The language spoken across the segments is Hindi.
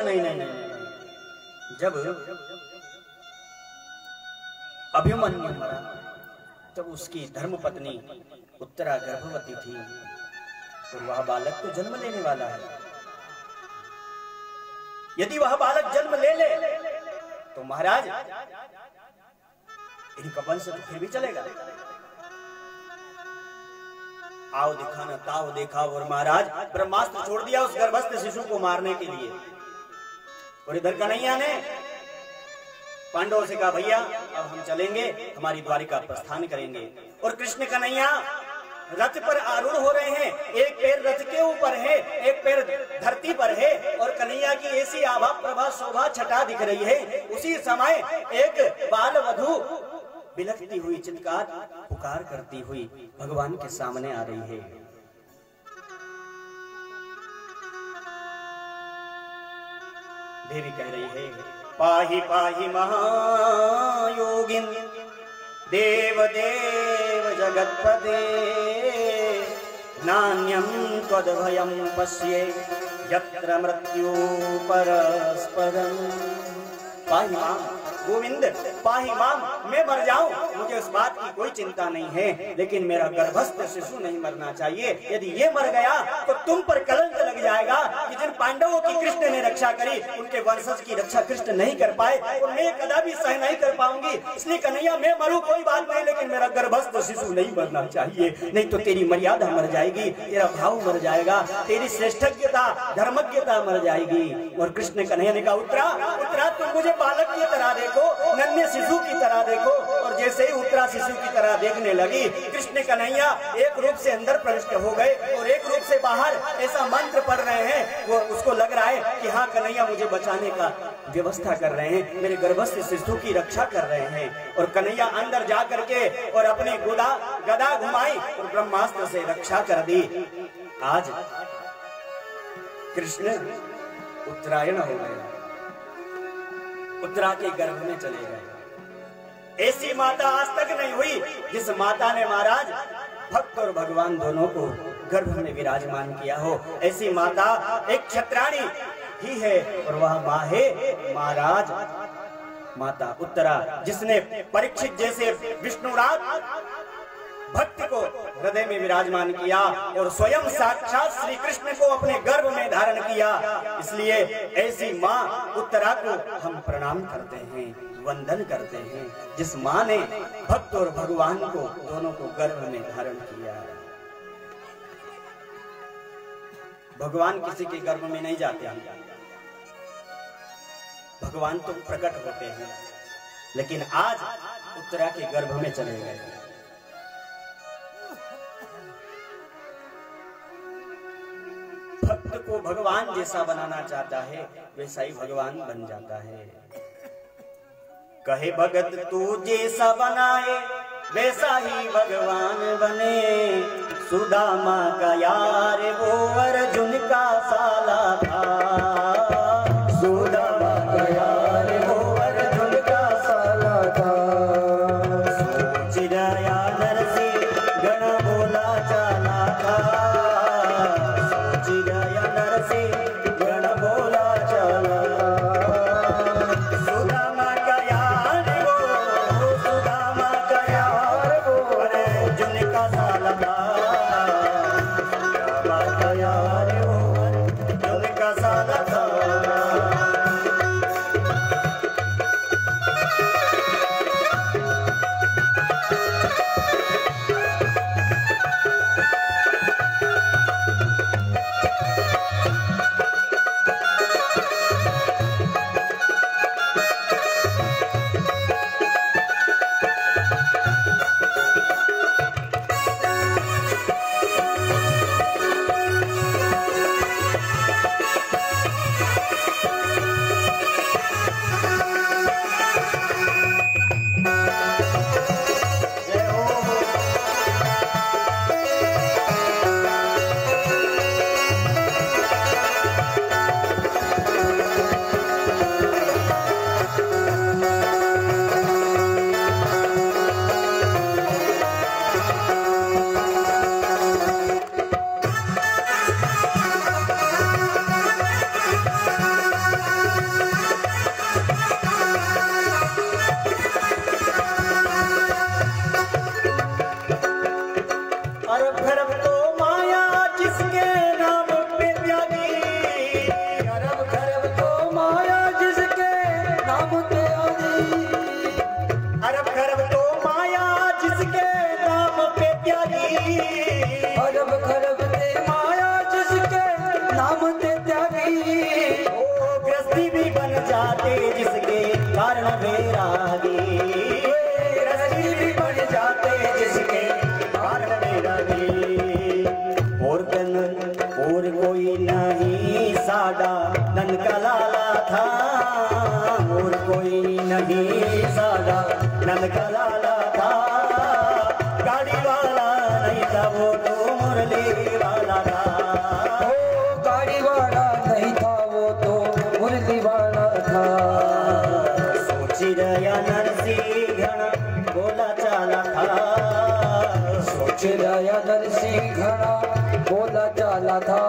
नहीं नहीं नहीं, जब अभिमन्यु मरा तब उसकी धर्मपत्नी उत्तरा गर्भवती थी और वह बालक तो जन्म लेने वाला है। यदि वह बालक जन्म ले ले तो महाराज इनका वंश तो फिर भी चलेगा। आओ दिखाना ताव देखा और महाराज ब्रह्मास्त्र छोड़ दिया उस गर्भस्थ शिशु को मारने के लिए। और इधर कन्हैया ने पांडवों से कहा भैया अब हम चलेंगे, हमारी द्वारिका प्रस्थान करेंगे। और कृष्ण कन्हैया रथ पर आरूढ़ हो रहे हैं, एक पैर रथ के ऊपर है, एक पैर धरती पर है और कन्हैया की ऐसी आभा प्रभा शोभा छटा दिख रही है। उसी समय एक बाल वधू बिलखती हुई चित्कार पुकार करती हुई भगवान के सामने आ रही है। देवी कह रही है पाहि पाहि महायोगिन देव देव जगत्पते नान्यं त्वद्भयं पश्ये यत्र मृत्यु परस्परम्। पाहि मां गोविंद पाहि मां, मैं मर जाऊं मुझे उस बात की कोई चिंता नहीं है, लेकिन मेरा गर्भस्थ शिशु नहीं मरना चाहिए। यदि ये मर गया तो तुम पर कलंक लग जाएगा कि जिन पांडवों की कृष्ण ने रक्षा करी उनके वंशज की रक्षा कृष्ण नहीं कर पाए और मैं कदापि सह नहीं कर पाऊंगी। इसलिए कन्हैया मैं मरूं कोई बात नहीं, लेकिन मेरा गर्भस्थ शिशु नहीं मरना चाहिए, नहीं तो तेरी मर्यादा मर जाएगी, तेरा भाव मर जाएगा, तेरी श्रेष्ठज्ञता धर्मज्ञता मर जाएगी। और कृष्ण कन्हैया ने कहा उत्तरा उत्तरा तुम मुझे बालक की तरह देखो, नन्हे शिशु की तरह देखो। और जैसे ही उत्तरा शिशु की तरह देखने लगी कृष्ण कन्हैया एक रूप से अंदर प्रविष्ट हो गए और एक रूप से बाहर ऐसा मंत्र पढ़ रहे हैं। वो उसको लग रहा है कि हाँ कन्हैया मुझे बचाने का व्यवस्था कर रहे हैं, मेरे गर्भस्थ शिशु की रक्षा कर रहे हैं। और कन्हैया अंदर जा करके और अपनी गदा घुमाई और ब्रह्मास्त्र से रक्षा कर दी। आज कृष्ण उत्तरायण हो गए, उत्तरा के गर्भ में चले गए। ऐसी माता आज तक नहीं हुई जिस माता ने महाराज भक्त और भगवान दोनों को गर्भ में विराजमान किया हो। ऐसी माता एक क्षत्राणी ही है और वह माँ है महाराज माता उत्तरा, जिसने परीक्षित जैसे विष्णुराज भक्त को हृदय में विराजमान किया और स्वयं साक्षात श्री कृष्ण को अपने गर्भ में धारण किया। इसलिए ऐसी माँ उत्तरा को हम प्रणाम करते हैं, वंदन करते हैं, जिस माँ ने भक्त और भगवान को दोनों को गर्भ में धारण किया। भगवान किसी के गर्भ में नहीं जाते हैं, भगवान तो प्रकट होते हैं, लेकिन आज उत्तरा के गर्भ में चले गए। भक्त को भगवान जैसा बनाना चाहता है वैसा ही भगवान बन जाता है। कहे भगत तू जैसा बनाए वैसा ही भगवान बने, सुदामा का यार वो अर्जुन का साला था, सुदामा का यार वो अर्जुन का साला था। सोच रहा नरसिंह गण बोला चला था, सोच रहा नरसिंह गण बोला चला। सुदामा का यार वो, सुदामा का यार वो अर्जुन का साला था, सुदामा का यार वो अर्जुन का साला था। कारण वैरागी, रसी भी बन जाते जिसके कारण वैरागी। और कोई नहीं साडा नन का लाला था, और कोई नहीं साडा नन का लाला था। गाड़ी वाला नहीं था वो तो मुरली वाला था, गाड़ी वाला नहीं था वो तो मुरली वाला था। सोची रया नरसिंह घना बोला चाला था, सोच रया नरसिंह घना बोला चाला था।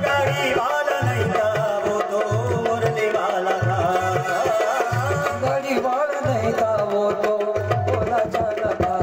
गाड़ी वाला नहीं था वो तो मुरली वाला था, गाड़ी वाला नहीं था वो तो बोला चाला था।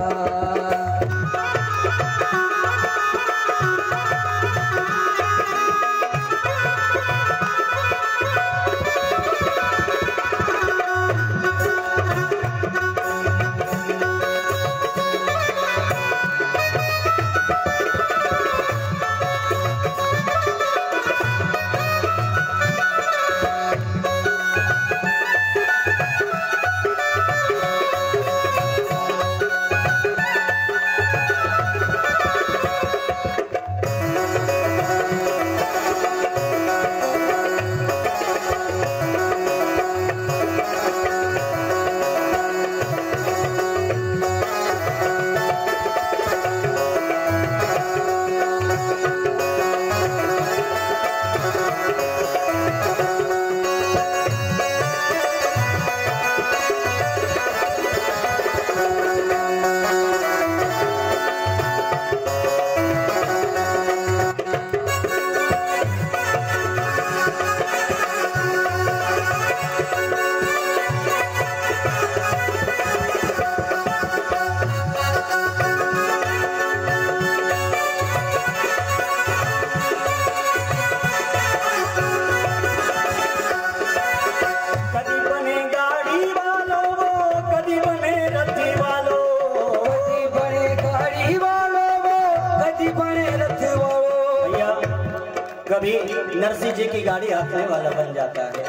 कभी नरसिंह जी की गाड़ी हाँकने वाला बन जाता है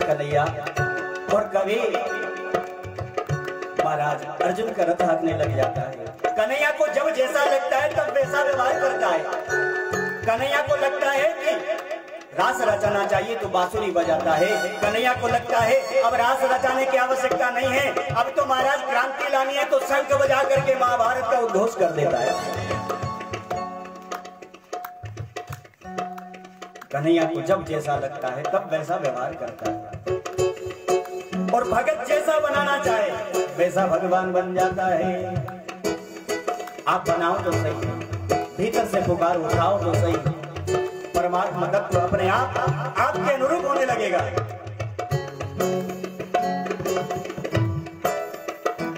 कन्हैया, और कभी महाराज अर्जुन का रथ हाँकने लग जाता है। कन्हैया को जब जैसा लगता है तब वैसा व्यवहार करता है। कन्हैया को लगता है कि रास रचाना चाहिए तो बांसुरी बजाता है। कन्हैया को लगता है अब रास रचाने की आवश्यकता नहीं है, अब तो महाराज क्रांति लानी है तो शंख बजा करके महाभारत का उद्घोष कर देता है। कन्हैया को जब जैसा लगता है तब वैसा व्यवहार करता है, और भगत जैसा बनाना चाहे वैसा भगवान बन जाता है। आप बनाओ तो सही, भीतर से पुकार उठाओ तो सही, परमात्मा तत्व अपने आप आपके अनुरूप होने लगेगा।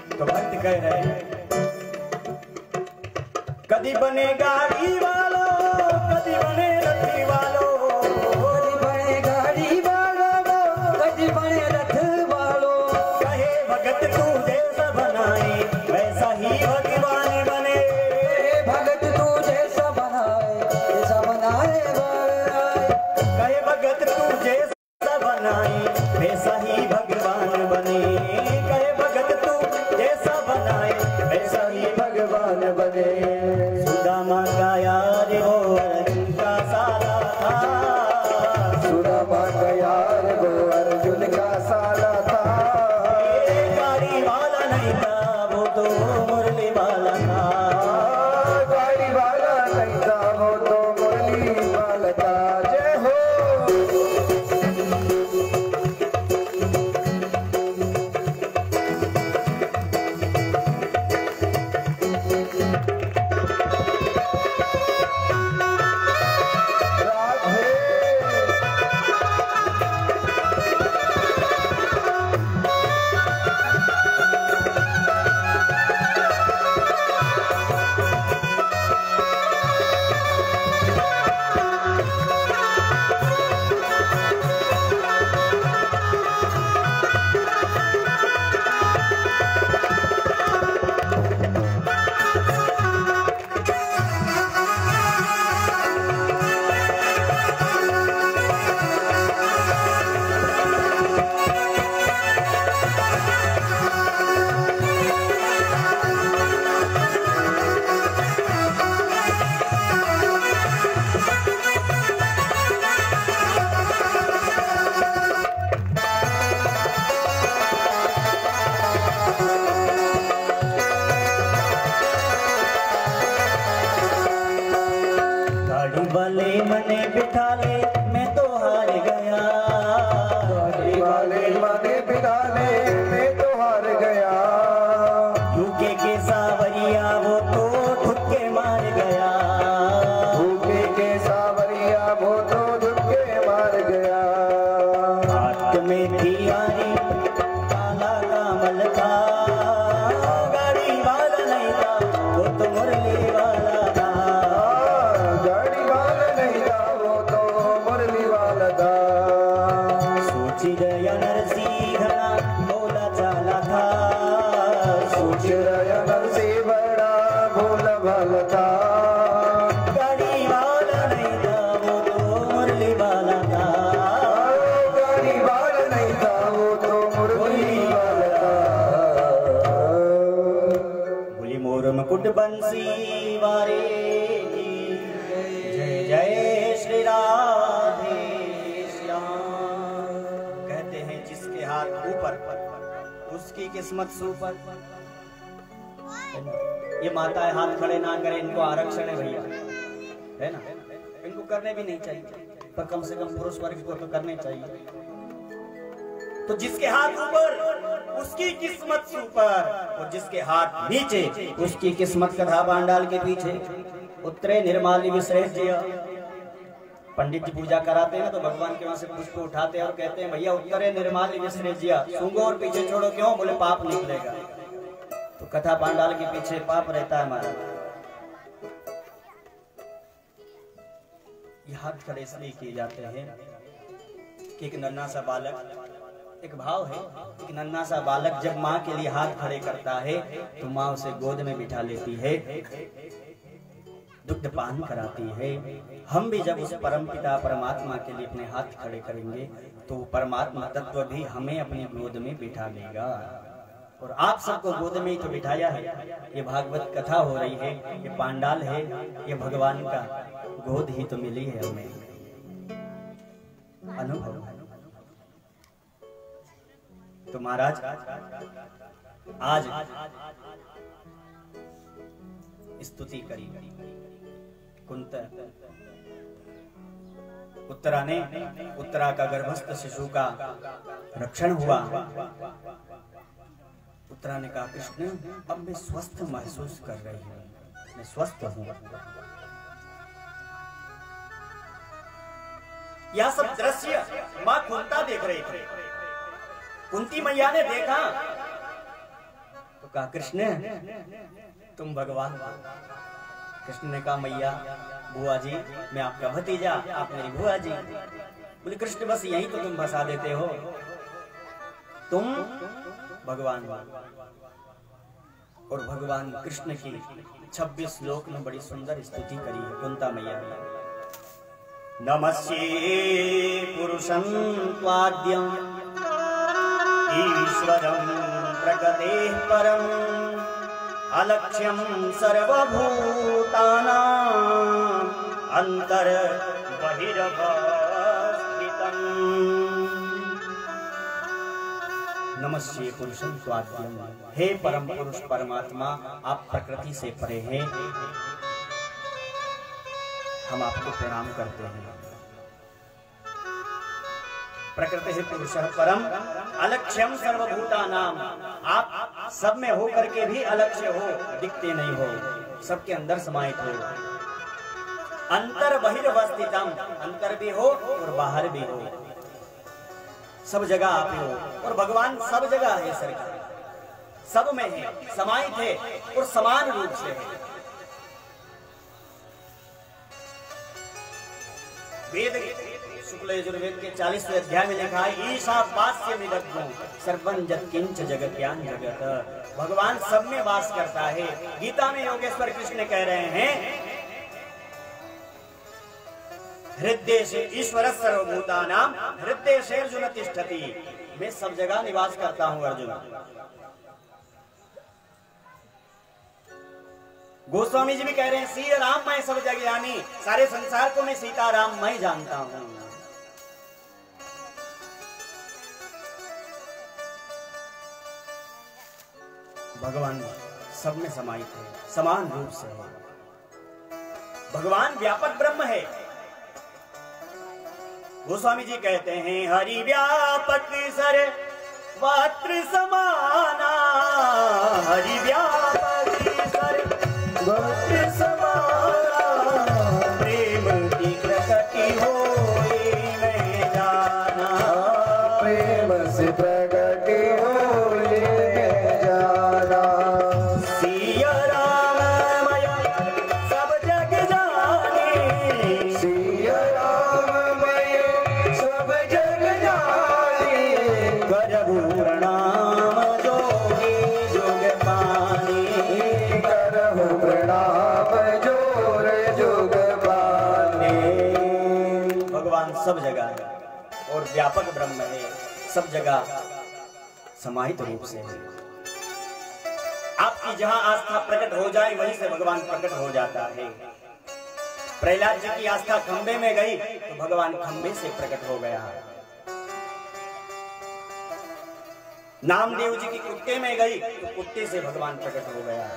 तो भक्त कह रहे हैं कदी बने गाड़ी वालों, कदी बने रथी वालों, कदी बने गाड़ी वालों, कदी बने रथ वालों। कहे भगत तू जैसा बनाए वैसा ही भगवान बने, भगत तू जैसा बनाए जैसा बनाए। कहे भगत तू जैसा बनाए वैसा ही भगवान बने, कहे भगत तू जैसा बनाए वैसा ही भगवान बने। सुदामा का यार वो अर्जुन का साला था, सुदामा का यार वो अर्जुन का साला था। गाड़ी वाला नहीं था वो तो मुरली वाला था, गाड़ी वाला नहीं था वो तो मुरली वाला था। जय हो। में थी यारी, काला कामल था, गाड़ी वाला नहीं था वो तो मुरली वाला था। गाड़ी वाला नहीं था वो तो मुरली वाला था। सोची गया नरसिंह घना भोला चाला था, सोच रहा नरसिंह बड़ा भोला भाला था। गाड़ी वाला नहीं था वो तो मुरली वाला था। गाड़ी वाला नहीं था वो तो मुरली वाला था। बोली मोर मुकुट बंसी वारे की, जय जय श्री राधे श्याम। कहते हैं जिसके हाथ ऊपर उसकी किस्मत सुपर। ये माताएं हाथ खड़े ना करें, इनको आरक्षण है भैया, है ना? इनको करने भी नहीं चाहिए, पर कम से कम पुरुष वर्ग को तो करने चाहिए। तो जिसके हाथ ऊपर उसकी किस्मत सुपर, और जिसके हाथ नीचे उसकी किस्मत कथा पांडाल के पीछे। उत्तरे निर्माली विश्रेष जिया। पंडित जी पूजा कराते हैं ना, तो भगवान के वहां से पुष्प उठाते हैं और कहते हैं भैया उत्तरे निर्माली विश्रेष जिया, सूंघो और पीछे छोड़ो। क्यों? बोले पाप निकलेगा। तो कथा पांडाल के पीछे पाप रहता है हमारा। ये हाथ खड़े इसलिए किए जाते हैं कि एक नन्हा सा बालक, एक भाव है, एक नन्हा सा बालक जब माँ के लिए हाथ खड़े करता है तो माँ उसे गोद में बिठा लेती है, दुग्ध पान कराती है। हम भी जब उस परम पिता परमात्मा के लिए अपने हाथ खड़े करेंगे तो परमात्मा तत्व भी हमें अपनी गोद में बिठा लेगा। और आप सबको गोद में ही तो बिठाया है। ये भागवत कथा हो रही है, ये पांडाल है, ये भगवान का गोद ही तो मिली है हमें, अनुभव। तो महाराज आज स्तुति करी कुंत उत्तरा ने, उत्तरा का गर्भस्थ शिशु का रक्षण हुआ। उत्तरा ने कहा कृष्ण अब मैं स्वस्थ महसूस कर रही हूँ, मैं स्वस्थ हूँ। यह सब दृश्य माँ कुंता देख रही थी। कुंती मैया ने देखा तो कहा कृष्ण तुम भगवान। कृष्ण ने कहा मैया बुआ जी मैं आपका भतीजा, आप मेरी बुआ जी। बोले कृष्ण बस यही तो तुम फंसा देते हो, तुम भगवान। और भगवान कृष्ण की 26 श्लोक में बड़ी सुंदर स्तुति करी है कुंता मैया ने। नमस्ये पुरुषं त्वाद्यं ईश्वरं प्रकृतेः परं अलक्ष्यं सर्वभूतानां अंतर बहिरवस्थितं। नमस्ये पुरुषं त्वाद्यं, हे परम पुरुष परमात्मा आप प्रकृति से परे हैं, हम आपको प्रणाम करते हैं। प्रकृति पुरुषः परम अलक्ष्यम सर्वभूतानाम, आप सब में हो करके भी अलक्ष्य हो, दिखते नहीं हो, सबके अंदर समाहित हो। अंतर बहिर्वस्थितम, अंतर भी हो और बाहर भी हो, सब जगह आप ही हो। और भगवान सब जगह है सरकार, सब में है, समाहित है और समान रूप से है। वेद शुक्ल यजुर्वेद के 40वें अध्याय में लिखा है ईशावास्य निदग्धो सर्वं यत्किंच जगत्यां जगत। भगवान सब में वास करता है। गीता में योगेश्वर कृष्ण कह रहे हैं हृदय से ईश्वर सर्वभूतानां हृदय से अर्जुन तिष्ठति, मैं सब जगह निवास करता हूं अर्जुन। गोस्वामी जी भी कह रहे हैं श्री राम मैं सब जगह जानी, सारे संसार को मैं सीता राम मैं जानता हूं। भगवान सब में समाहित है, समान रूप से है। भगवान व्यापक ब्रह्म है। गोस्वामी जी कहते हैं हरि व्यापक सर्वत्र समाना, हरि व्यापक सर्वत्र समाना, प्रेम की प्रकृति होए मैं जाना, प्रेम व्यापक ब्रह्म है, सब जगह समाहित रूप से है। आपकी जहां आस्था प्रकट हो जाए वहीं से भगवान प्रकट हो जाता है। प्रहलाद जी की आस्था खंबे में गई तो भगवान खंबे से प्रकट हो गया। नामदेव जी की कुत्ते में गई तो कुत्ते से भगवान प्रकट हो गया।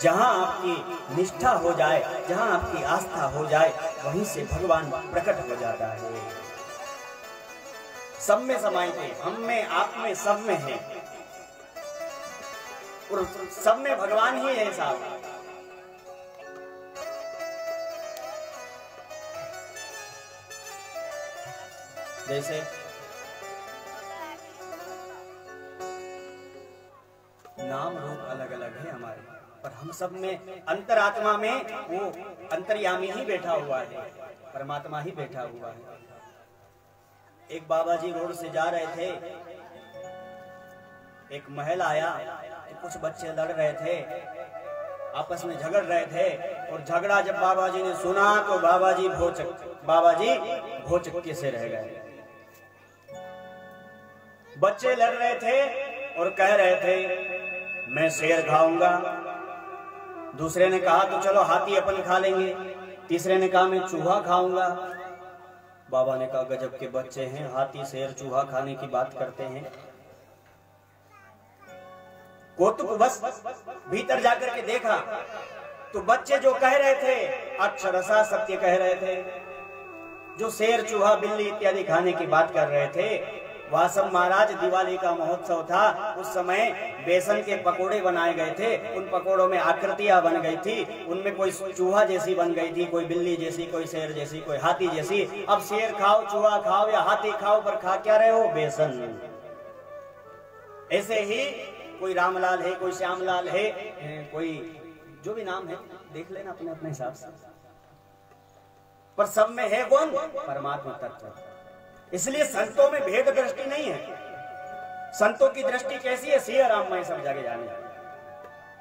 जहां आपकी निष्ठा हो जाए, जहां आपकी आस्था हो जाए, वहीं से भगवान प्रकट हो जाता है। सब में समाये थे, हम में, आप में, सब में है, और सब में भगवान ही है साहब। जैसे नाम रूप अलग अलग है हमारे, पर हम सब में अंतरात्मा में वो अंतर्यामी ही बैठा हुआ है, परमात्मा ही बैठा हुआ है। एक बाबा जी रोड से जा रहे थे, एक महल आया, कुछ बच्चे लड़ रहे थे, आपस में झगड़ रहे थे, और झगड़ा जब बाबा जी ने सुना तो बाबा जी भोचक्के से रह गए। बच्चे लड़ रहे थे और कह रहे थे मैं शेर खाऊंगा, दूसरे ने कहा तो चलो हाथी अपन खा लेंगे, तीसरे ने कहा मैं चूहा खाऊंगा। बाबा ने कहा गजब के बच्चे हैं, हाथी शेर चूहा खाने की बात करते हैं। कौतुक बस भीतर जाकर के देखा तो बच्चे जो कह रहे थे अक्षरशः सत्य कह रहे थे। जो शेर चूहा बिल्ली इत्यादि खाने की बात कर रहे थे, वह सब महाराज दिवाली का महोत्सव था, उस समय बेसन के पकोड़े बनाए गए थे, उन पकोड़ों में आकृतियां बन गई थी, उनमें कोई चूहा जैसी बन गई थी, कोई बिल्ली जैसी, कोई शेर जैसी, कोई हाथी जैसी। अब शेर खाओ, चूहा खाओ या हाथी खाओ, पर खा क्या रहे हो? बेसन। ऐसे ही कोई रामलाल है, कोई श्यामलाल है, कोई जो भी नाम है देख लेना अपने अपने हिसाब से, पर सब में है कौन? परमात्मा तत्व। इसलिए संतों में भेद दृष्टि नहीं है। संतों की दृष्टि कैसी है? सिया राम में सब जगह जाने।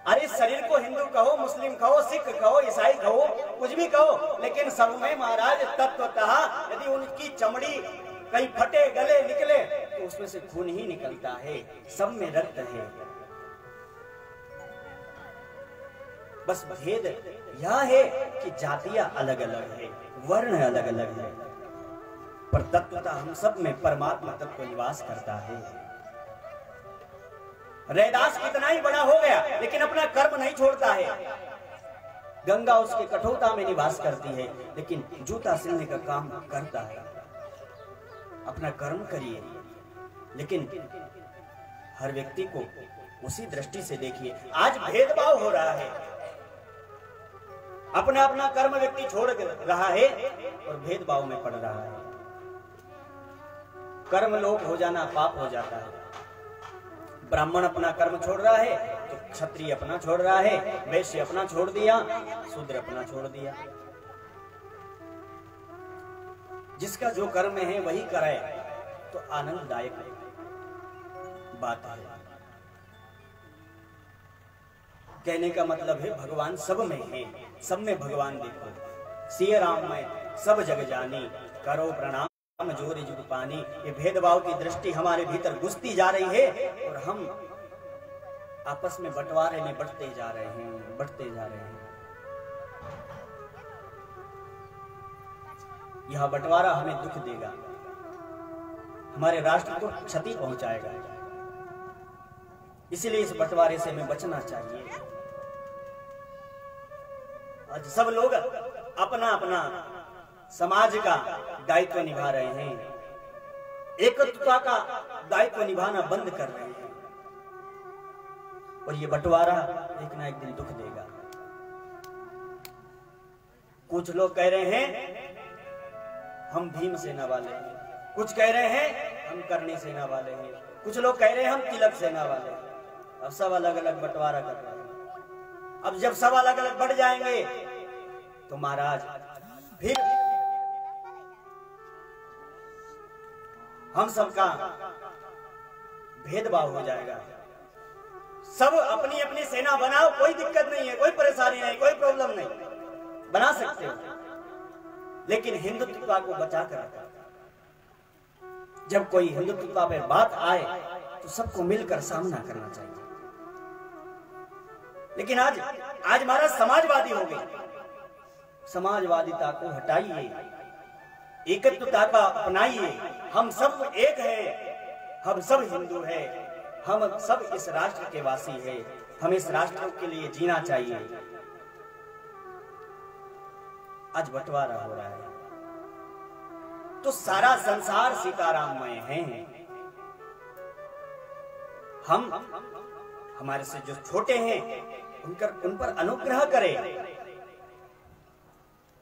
अरे शरीर को हिंदू कहो, मुस्लिम कहो, सिख कहो, ईसाई कहो, कुछ भी कहो, लेकिन सब में महाराज तत्वतः यदि उनकी चमड़ी कहीं फटे गले निकले तो उसमें से खून ही निकलता है, सब में रक्त है। बस भेद यह है कि जातियां अलग अलग है, वर्ण अलग अलग है, पर तत्वतः हम सब में परमात्मा तत्व निवास करता है। रैदास कितना ही बड़ा हो गया लेकिन अपना कर्म नहीं छोड़ता है। गंगा उसके कठोरता में निवास करती है लेकिन जूता सिलने का काम करता है। अपना कर्म करिए, लेकिन हर व्यक्ति को उसी दृष्टि से देखिए। आज भेदभाव हो रहा है, अपना अपना कर्म व्यक्ति छोड़ रहा है और भेदभाव में पड़ रहा है। कर्म लोप हो जाना पाप हो जाता है। ब्राह्मण अपना कर्म छोड़ रहा है तो क्षत्रिय अपना छोड़ रहा है, वैश्य अपना छोड़ दिया, शूद्र अपना छोड़ दिया। जिसका जो कर्म है वही करे तो आनंददायक बात है। कहने का मतलब है भगवान सब में है, सब में भगवान देखो। सिया राम में सब जग जानी, करो प्रणाम जोरी जुग पानी। ये भेदभाव की दृष्टि हमारे भीतर घुसती जा रही है और हम आपस में बंटवारे में बढ़ते जा रहे हैं, बढ़ते जा रहे हैं। यह बंटवारा हमें दुख देगा, हमारे राष्ट्र को क्षति पहुंचाएगा। इसलिए इस बंटवारे से हमें बचना चाहिए। आज सब लोग अपना अपना समाज का दायित्व निभा रहे हैं, एकत्वता का दायित्व निभाना बंद कर रहे हैं, और ये बंटवारा एक ना एक दिन दुख देगा। कुछ लोग कह रहे हैं हम भीम सेना वाले हैं, कुछ कह रहे हैं हम करणी सेना वाले हैं, कुछ लोग कह रहे हैं हम तिलक सेना वाले हैं। अब सब अलग अलग बंटवारा कर रहे हैं। अब जब सब अलग अलग बढ़ जाएंगे तो महाराज फिर हम सबका भेदभाव हो जाएगा। सब अपनी अपनी सेना बनाओ, कोई दिक्कत नहीं है, कोई परेशानी नहीं, कोई प्रॉब्लम नहीं, बना सकते हो। लेकिन हिंदुत्व को बचा कर रखा। जब कोई हिंदुत्व पर बात आए तो सबको मिलकर सामना करना चाहिए। लेकिन आज महाराज समाजवादी हो गए। समाजवादिता को हटाइए, एकत्वता का अपनाइए। हम सब एक हैं, हम सब हिंदू हैं, हम सब इस राष्ट्र के वासी हैं, हम इस राष्ट्र के लिए जीना चाहिए। आज बंटवारा हो रहा है तो सारा संसार सीताराममय है। हम हमारे से जो छोटे हैं उन पर अनुग्रह करें।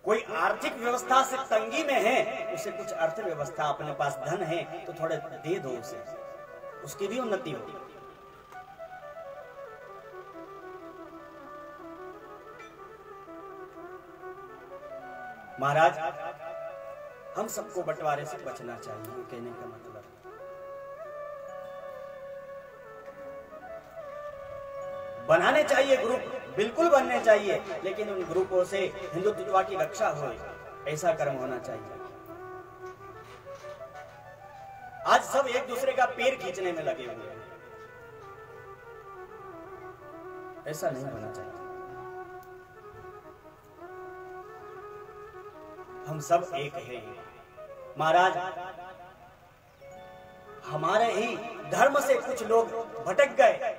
कोई आर्थिक व्यवस्था से तंगी में है, उसे कुछ अर्थव्यवस्था, अपने पास धन है तो थोड़े दे दो उसे, उसकी भी उन्नति हो। महाराज हम सबको बंटवारे से बचना चाहिए, कहने का मतलब बनाने चाहिए ग्रुप, बिल्कुल बनने चाहिए, लेकिन उन ग्रुपों से हिंदुत्व की रक्षा हो, ऐसा कर्म होना चाहिए। आज सब एक दूसरे का पैर खींचने में लगे हुए हैं, ऐसा नहीं होना चाहिए। हम सब एक हैं महाराज। हमारे ही धर्म से कुछ लोग भटक गए,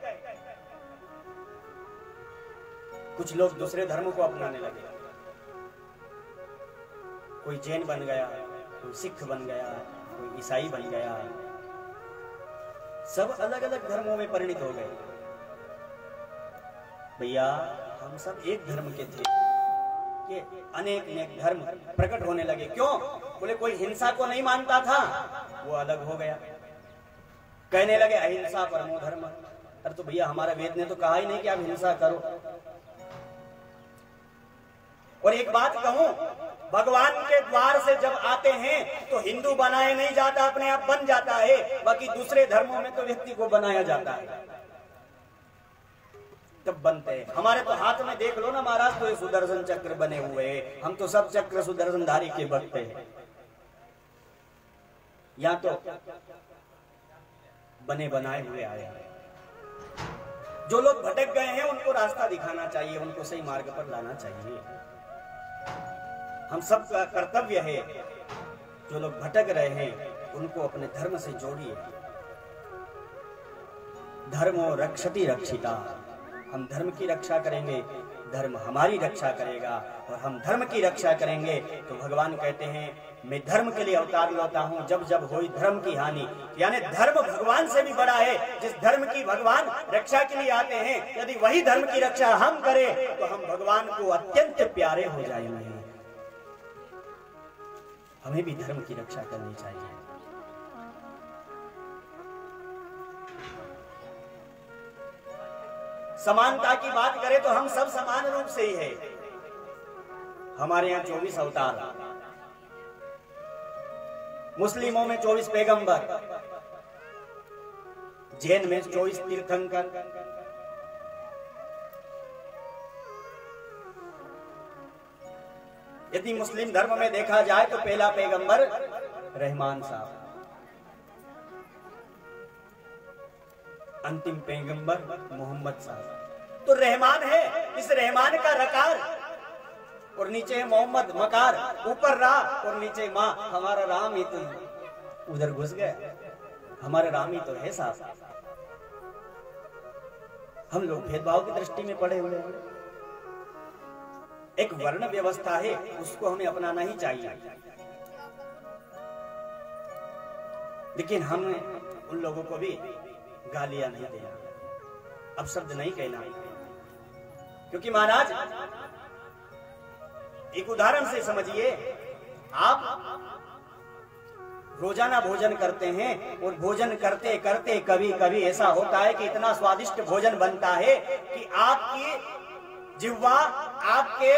कुछ लोग दूसरे धर्म को अपनाने लगे। कोई जैन बन गया, कोई सिख बन गया, कोई ईसाई बन गया, सब अलग अलग धर्मों में परिणित हो गए। भैया हम सब एक धर्म के थे, ये अनेक धर्म प्रकट होने लगे। क्यों? बोले कोई हिंसा को नहीं मानता था, वो अलग हो गया, कहने लगे अहिंसा परमो धर्म। अरे तो भैया हमारा वेद ने तो कहा ही नहीं कि आप हिंसा करो। और एक बात कहूं, भगवान के द्वार से जब आते हैं तो हिंदू बनाया नहीं जाता, अपने आप बन जाता है। बाकी दूसरे धर्मों में तो व्यक्ति को बनाया जाता है, तब बनते हैं। हमारे तो हाथ में देख लो ना महाराज, तो ये सुदर्शन चक्र बने हुए हैं। हम तो सब चक्र सुदर्शनधारी के भक्त हैं। या तो बने बनाए हुए आए हैं। जो लोग भटक गए हैं उनको रास्ता दिखाना चाहिए, उनको सही मार्ग पर लाना चाहिए। हम सब का कर्तव्य है, जो लोग भटक रहे हैं उनको अपने धर्म से जोड़िए। धर्मो रक्षति रक्षिता, हम धर्म की रक्षा करेंगे, धर्म हमारी रक्षा करेगा। और हम धर्म की रक्षा करेंगे तो भगवान कहते हैं मैं धर्म के लिए अवतार लेता हूं, जब जब हुई धर्म की हानि। यानी धर्म भगवान से भी बड़ा है। जिस धर्म की भगवान रक्षा के लिए आते हैं, यदि वही धर्म की रक्षा हम करें तो हम भगवान को अत्यंत प्यारे हो जाएंगे। हमें भी धर्म की रक्षा करनी चाहिए। समानता की बात करें तो हम सब समान रूप से ही है। हमारे यहाँ 24 अवतार, मुस्लिमों में 24 पैगंबर, जैन में 24 तीर्थंकर, यदि मुस्लिम धर्म में देखा जाए तो पहला पैगंबर रहमान साहब, अंतिम पैगंबर मोहम्मद साहब। तो रहमान है, इस रहमान का रकार और नीचे है मोहम्मद मकार, ऊपर रा और नीचे माँ। हमारा राम ही तो उधर घुस गया, हमारा राम ही तो है साहब। हम लोग भेदभाव की दृष्टि में पड़े हुए हैं। एक वर्ण व्यवस्था है, उसको हमें अपनाना ही चाहिए। लेकिन हमें उन लोगों को भी गालियां नहीं देना, अब शब्द नहीं कहना। क्योंकि महाराज एक उदाहरण से समझिए, आप रोजाना भोजन करते हैं और भोजन करते करते कभी कभी ऐसा होता है कि इतना स्वादिष्ट भोजन बनता है कि आपकी जिह्वा आपके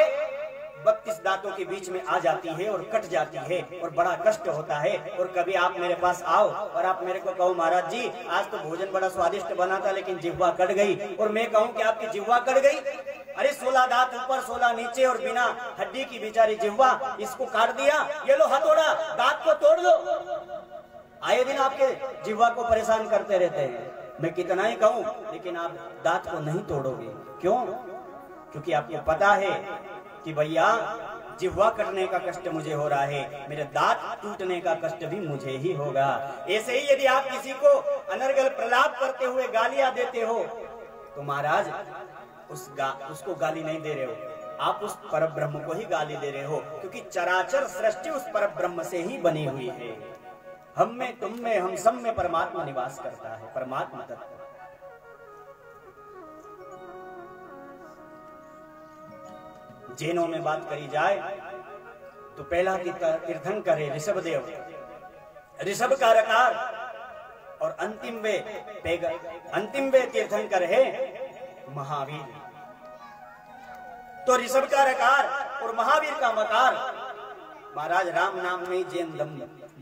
32 दांतों के बीच में आ जाती है और कट जाती है और बड़ा कष्ट होता है। और कभी आप मेरे पास आओ और आप मेरे को कहो महाराज जी आज तो भोजन बड़ा स्वादिष्ट बना था लेकिन जिह्वा कट गई, और मैं कहूं कि आपकी जिह्वा कट गई, अरे 16 दांत ऊपर 16 नीचे और बिना हड्डी की बेचारी जिह्वा, इसको काट दिया, ये लो हथौड़ा, दांत को तोड़ दो। आए दिन आपके जिह्वा को परेशान करते रहते हैं। मैं कितना ही कहूं लेकिन आप दांत को नहीं तोड़ोगे। क्यों? क्योंकि आपको पता है कि भैया जिह्वा कटने का कष्ट मुझे हो रहा है, मेरे दांत टूटने का कष्ट भी मुझे ही होगा। ऐसे ही यदि आप किसी को अनर्गल प्रलाप करते हुए गालियां देते हो तो महाराज उसको गाली नहीं दे रहे हो, आप उस परब्रह्म को ही गाली दे रहे हो, क्योंकि चराचर सृष्टि उस परब्रह्म से ही बनी हुई है। हम में, तुम में, हम सब में परमात्मा निवास करता है, परमात्मा तत्व। जैनों में बात करी जाए तो पहला तीर्थंकर है ऋषभदेव, ऋषभ का रकार, और अंतिम वे तीर्थंकर है महावीर। तो ऋषभ का रकार और महावीर का मकार। महाराज राम नाम में जैन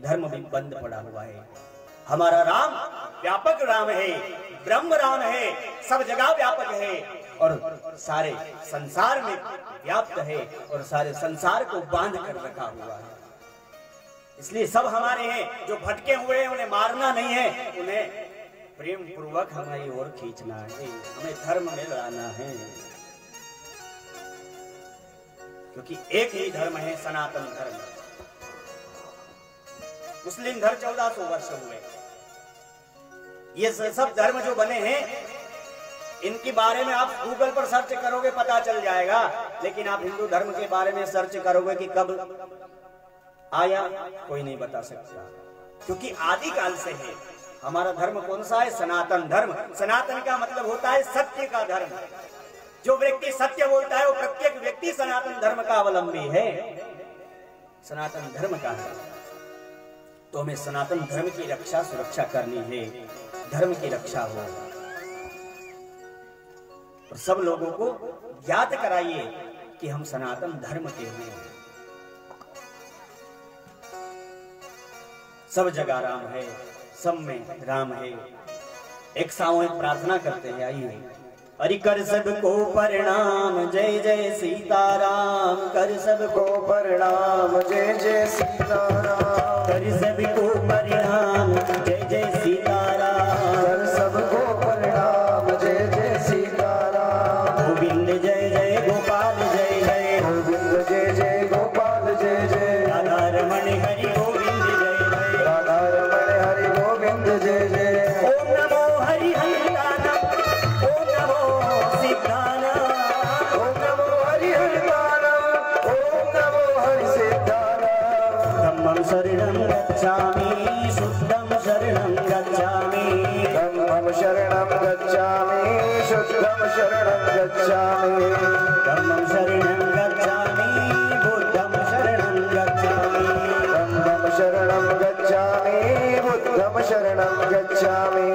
धर्म भी बंद पड़ा हुआ है। हमारा राम व्यापक राम है, ब्रह्म राम है, सब जगह व्यापक है और सारे संसार में व्याप्त है और सारे संसार को बांध कर रखा हुआ है। इसलिए सब हमारे हैं। जो भटके हुए हैं उन्हें मारना नहीं है, उन्हें प्रेम पूर्वक हमारी ओर खींचना है, हमें धर्म में लाना है। क्योंकि एक ही धर्म है, सनातन धर्म। मुस्लिम धर्म 1400 वर्ष हुए। ये सब धर्म जो बने हैं इनके बारे में आप गूगल पर सर्च करोगे पता चल जाएगा, लेकिन आप हिंदू धर्म के बारे में सर्च करोगे कि कब आया, कोई नहीं बता सकता, क्योंकि आदि काल से है। हमारा धर्म कौन सा है? सनातन धर्म। सनातन का मतलब होता है सत्य का धर्म। जो व्यक्ति सत्य बोलता है वो प्रत्येक व्यक्ति सनातन धर्म का अवलंबी है, सनातन धर्म का है। तो हमें सनातन धर्म की रक्षा सुरक्षा करनी है, धर्म की रक्षा हो। और सब लोगों को ज्ञात कराइए कि हम सनातन धर्म के हैं। सब जगह राम है, सब में राम है। एक सामूहिक प्रार्थना करते हैं, आइए। हरि कर सबको प्रणाम, जय जय सीताराम। कर सबको प्रणाम, जय जय सीताराम। कर सबको प्रणाम, जय जय सीताराम। कर सबको प्रणाम, जय जय सीताराम। गोविंद जय जय गोपाल जय जय, गोविंद जय जय गोपाल जय जय। राधा रमण हरि गोविंद जय जय, राधा रमण हरि गोविंद जय जय। ओम नमो हरि हरिदानम, ओम नमो सिद्धानम, ओम नमो हरि हरिदानम, ओम नमो हरि सिद्धानम। धम्मं शरणं गच्छामि, शुद्धं शरणं गच्छामि। धम्मं शरणं गच्छामि, शुद्धं शरणं गच्छामि। धम्मं शरणं गच्छामि, बुद्धं शरणं गच्छामि। धम्मं शरणं गच्छामि, बुद्धं शरणं गच्छामि।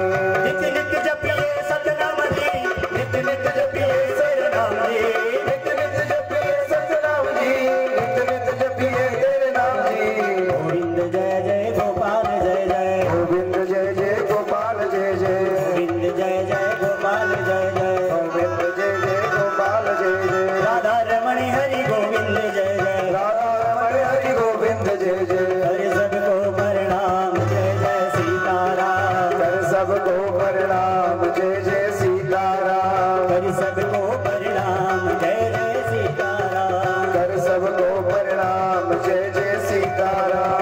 नित्य नित्य जपिए सतनाम जी, नित्य नित्य जपिए सतनाम जी, नित्य नित्य जपिए सतनाम जी, नित्य नित्य जपिए तेरे नाम जी। गोविंद जय जय गोपाल जय जय, गोविंद जय जय गोपाल जय जय। गोविंद जय जय गोपाल जय जय, गोविंद जय जय गोपाल जय जय। राधा रमण हरि गोविंद जय जय, राधा रमण हरि गोविंद जय जय। हरि सबको प्रणाम, जय जय सीताराम। कर सबको प्रणाम, जय जय सीताराम। कर सबको प्रणाम, जय जय सीताराम। कर सबको प्रणाम, जय जय सीताराम।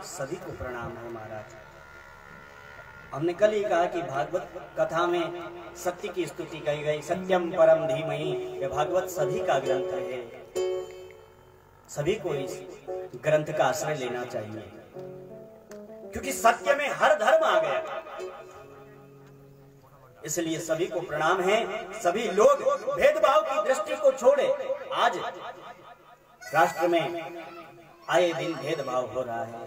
सभी को प्रणाम है महाराज। हमने कल ही कहा कि भागवत कथा में सत्य की स्तुति कही गई, सत्यम परम धीमहि। यह भागवत सभी का ग्रंथ है, सभी को इस ग्रंथ का आश्रय लेना चाहिए, क्योंकि सत्य में हर धर्म आ गया। इसलिए सभी को प्रणाम है। सभी लोग भेदभाव की दृष्टि को छोड़े। आज राष्ट्र में आए दिन भेदभाव हो रहा है।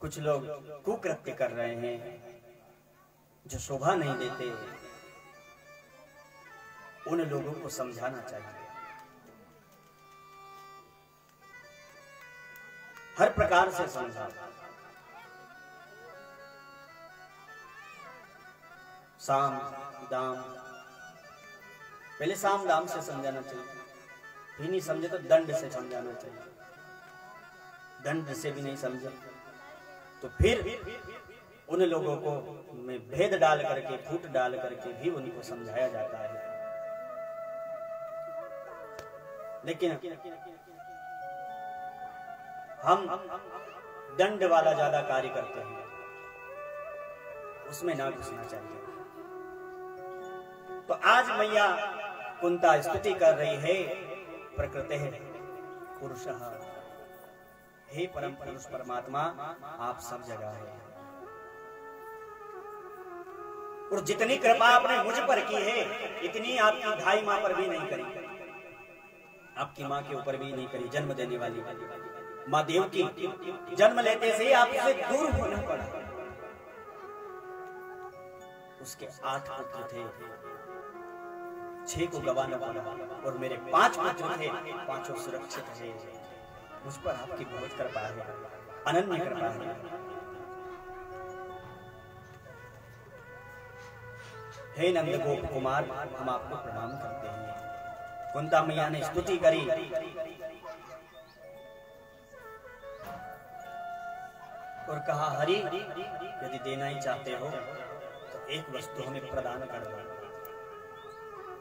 कुछ लोग कुकृत्य कर रहे हैं जो शोभा नहीं देते। उन लोगों को समझाना चाहिए। हर प्रकार से समझा। साम दाम, पहले साम दाम से समझाना चाहिए, फिर नहीं समझे तो दंड से समझाना चाहिए। दंड से भी नहीं समझे तो फिर उन लोगों को में भेद डाल करके, फूट डाल करके भी उनको समझाया जाता है। लेकिन हम दंड वाला ज्यादा कार्य करते हैं, उसमें ना घुसना चाहिए। तो आज मैया कुंता स्तुति कर रही है, प्रकृति है पुरुषः, हे परम पुरुष परमात्मा आप सब जगह है। और जितनी कृपा आपने मुझ पर की है, इतनी आपकी धाई मां पर भी नहीं करी, आपकी मां के ऊपर भी नहीं करी। जन्म देने वाली मां देवकी, जन्म लेते से ही आपसे दूर होना पड़ा। उसके 8 पुत्र थे, 6 को गवाना पड़ा, और मेरे 5 पुत्र थे, 5 सुरक्षित थे। मुझ पर आपकी बहुत कृपा है, अनन्य कृपा है। हे नंद गोप कुमार, हम आपको प्रणाम करते हैं। कुंता मैया ने स्तुति करी और कहा, हरि यदि देना ही चाहते हो तो एक वस्तु हमें प्रदान कर दो।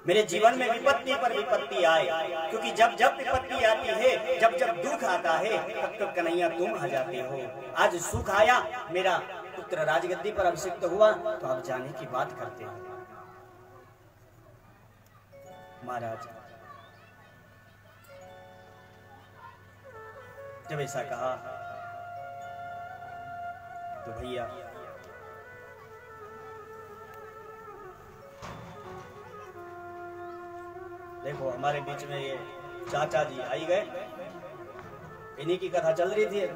मेरे जीवन में विपत्ति पर विपत्ति आए, क्योंकि जब जब विपत्ति आती है, जब जब दुख आता है, तब तब कन्हैया तुम आ जाते हो। आज सुख आया, मेरा पुत्र राजगद्दी पर अभिषिक्त हुआ, तो आप जाने की बात करते हैं। महाराज जब ऐसा कहा तो भैया देखो, हमारे बीच में ये चाचा जी आई गए, इन्हीं की कथा चल रही थी।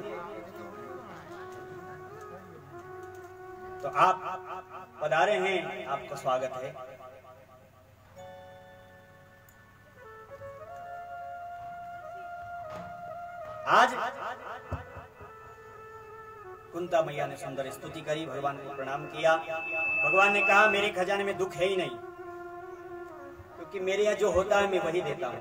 तो आप पधारे हैं, आपका स्वागत है। आज कुंता मैया ने सुंदर स्तुति करी, भगवान को प्रणाम किया। भगवान ने कहा, मेरे खजाने में दुख है ही नहीं, क्योंकि मेरे यहाँ जो होता है मैं वही देता हूं।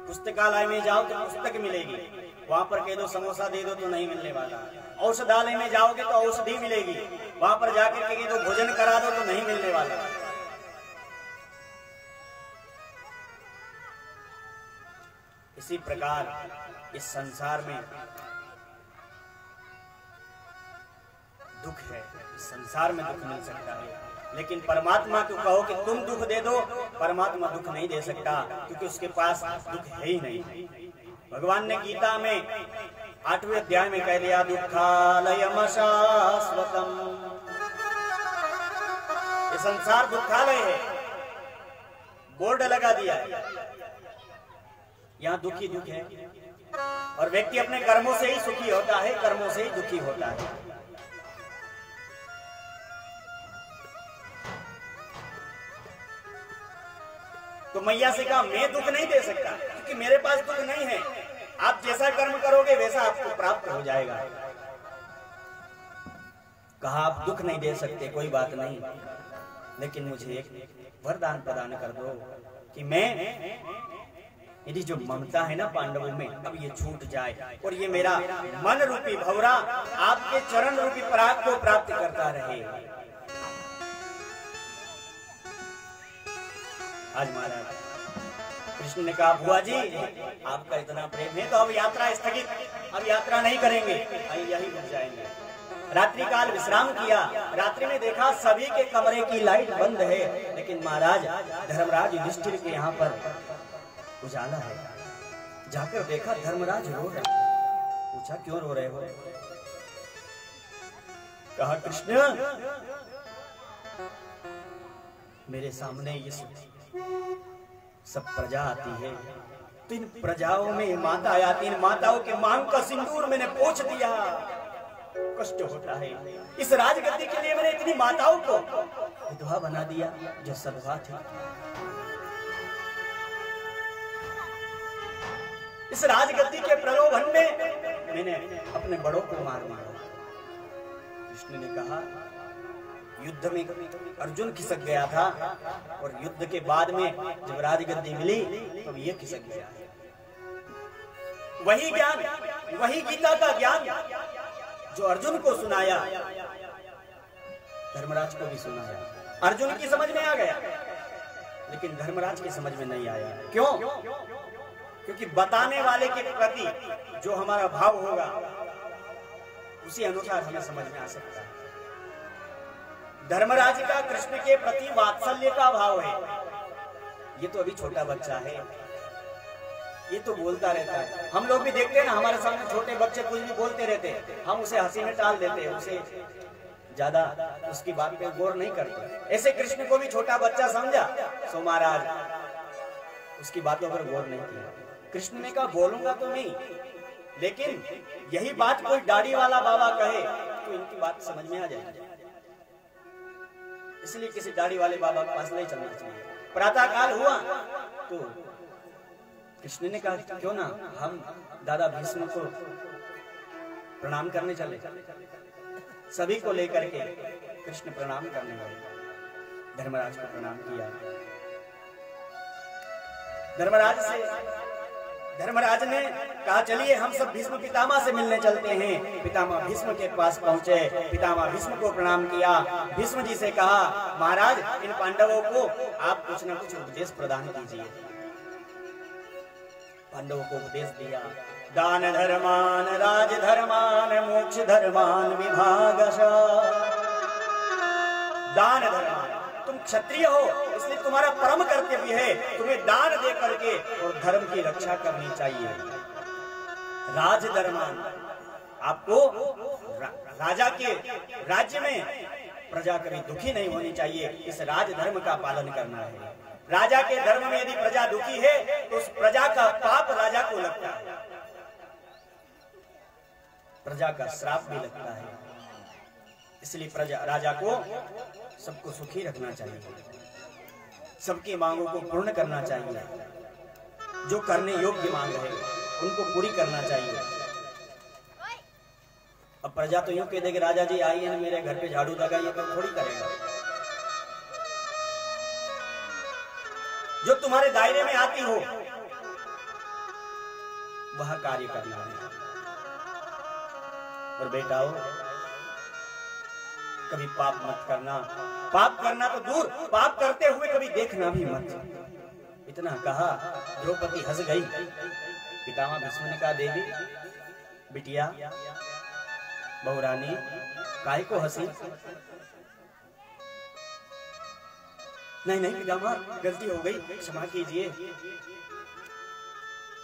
पुस्तकालय में जाओ तो पुस्तक मिलेगी, वहां पर कह दो समोसा दे दो तो नहीं मिलने वाला। औषधालय में जाओगे तो औषधि मिलेगी, वहां पर जाकर के कह दो भोजन करा दो तो नहीं मिलने वाला। इसी प्रकार इस संसार में दुख है, इस संसार में दुख मिल सकता है, लेकिन परमात्मा को कहो कि तुम दुख दे दो, परमात्मा दुख नहीं दे सकता, क्योंकि उसके पास दुख है ही नहीं। भगवान ने गीता में 8वें अध्याय में कह दिया, दुखालयम शाश्वतम। ये संसार दुखालय है, बोर्ड लगा दिया है, यहाँ दुख ही दुख है। और व्यक्ति अपने कर्मों से ही सुखी होता है, कर्मों से ही दुखी होता है। तो मैया से कहा, मैं दुख नहीं दे सकता, क्योंकि मेरे पास दुख नहीं है। आप जैसा कर्म करोगे वैसा आपको प्राप्त हो जाएगा। कहा, आप दुख नहीं दे सकते, कोई बात नहीं, लेकिन मुझे एक वरदान प्रदान कर दो कि मैं, यदि जो ममता है ना पांडवों में, अब ये छूट जाए और ये मेरा मन रूपी भंवरा आपके चरण रूपी पराग को प्राप्त करता रहे। आज महाराज कृष्ण ने कहा बुआ जी आपका इतना प्रेम है तो अब यात्रा स्थगित, अब यात्रा नहीं करेंगे, यही रुक जाएंगे। रात्रि काल विश्राम किया। रात्रि में देखा सभी के कमरे की लाइट बंद है, लेकिन महाराज धर्मराज युधिष्ठिर के यहाँ पर उजाला है। जाकर देखा धर्मराज रो रहे। पूछा क्यों रो रहे हो? कहा कृष्ण मेरे सामने ये सब प्रजा आती है तो इन प्रजाओं में माता आती, इन माताओं के मांग का सिंदूर मैंने पोंछ दिया, कष्ट होता है। इस राजगद्दी के लिए मैंने इतनी माताओं को विधवा बना दिया जो सधवा थी। इस राजगद्दी के प्रलोभन में मैंने अपने बड़ों को मार मारा। कृष्ण ने कहा युद्ध में अर्जुन खिसक गया था और युद्ध के बाद में जब राजगद्दी मिली तो ये खिसक गया है। वही ज्ञान, वही गीता का ज्ञान जो अर्जुन को सुनाया धर्मराज को भी सुनाया। अर्जुन की समझ में आ गया लेकिन धर्मराज की समझ में नहीं आया। क्यों? क्योंकि बताने वाले के प्रति जो हमारा भाव होगा उसी अनुसार हमें समझ में आ सकता है। धर्मराज का कृष्ण के प्रति वात्सल्य का भाव है। ये तो अभी छोटा बच्चा है, ये तो बोलता रहता है। हम लोग भी देखते हैं ना, हमारे सामने छोटे बच्चे कुछ भी बोलते रहते हैं, हम उसे हंसी में टाल देते हैं, उसे ज्यादा उसकी बात पे गौर नहीं करते। ऐसे कृष्ण को भी छोटा बच्चा समझा सो महाराज उसकी बातों पर गौर नहीं किया। कृष्ण ने कहा बोलूंगा तो नहीं, लेकिन यही बात कोई दाढ़ी वाला बाबा कहे तो इनकी बात समझ में आ जाएगी, इसलिए किसी दाढ़ी वाले बाबा के पास नहीं चलना चाहिए। प्रातः काल हुआ तो कृष्ण ने कहा क्यों ना हम दादा भीष्म को प्रणाम करने चले। सभी को लेकर के कृष्ण प्रणाम करने लगे। धर्मराज को प्रणाम किया। धर्मराज ने कहा चलिए हम सब भीष्म पितामह से मिलने चलते हैं। पितामह भीष्म के पास पहुंचे, पितामह भीष्म को प्रणाम किया। भीष्म जी से कहा महाराज इन पांडवों को आप कुछ न कुछ उपदेश प्रदान कीजिए। पांडवों को उपदेश दिया। दान धर्मान राज धर्मान मोक्ष धर्मान विभागशः। दान धर्मान, तुम क्षत्रिय हो इसलिए तुम्हारा परम कर्तव्य है तुम्हें दान दे करके और धर्म की रक्षा करनी चाहिए। राज धर्मान, आपको राजा के राज्य में प्रजा कभी दुखी नहीं होनी चाहिए, इस राज धर्म का पालन करना है। राजा के धर्म में यदि प्रजा दुखी है तो उस प्रजा का पाप राजा को लगता है, प्रजा का श्राप भी लगता है। इसलिए राजा को सबको सुखी रखना चाहिए, सबकी मांगों को पूर्ण करना चाहिए। जो करने योग्य मांग है उनको पूरी करना चाहिए। अब प्रजा तो यूं कह देगी राजा जी आइए ना मेरे घर पे झाड़ू लगाइए, तो थोड़ी करेगा। जो तुम्हारे दायरे में आती हो वह कार्य करना है। और बेटाओ कभी पाप मत करना, पाप करना तो दूर, पाप करते हुए कभी देखना भी मत। इतना कहा द्रौपदी हंस गई। पितामह भीष्म ने कहा देवी बिटिया बहुरानी काहे को हंसी? नहीं नहीं पितामह गलती हो गई, क्षमा कीजिए।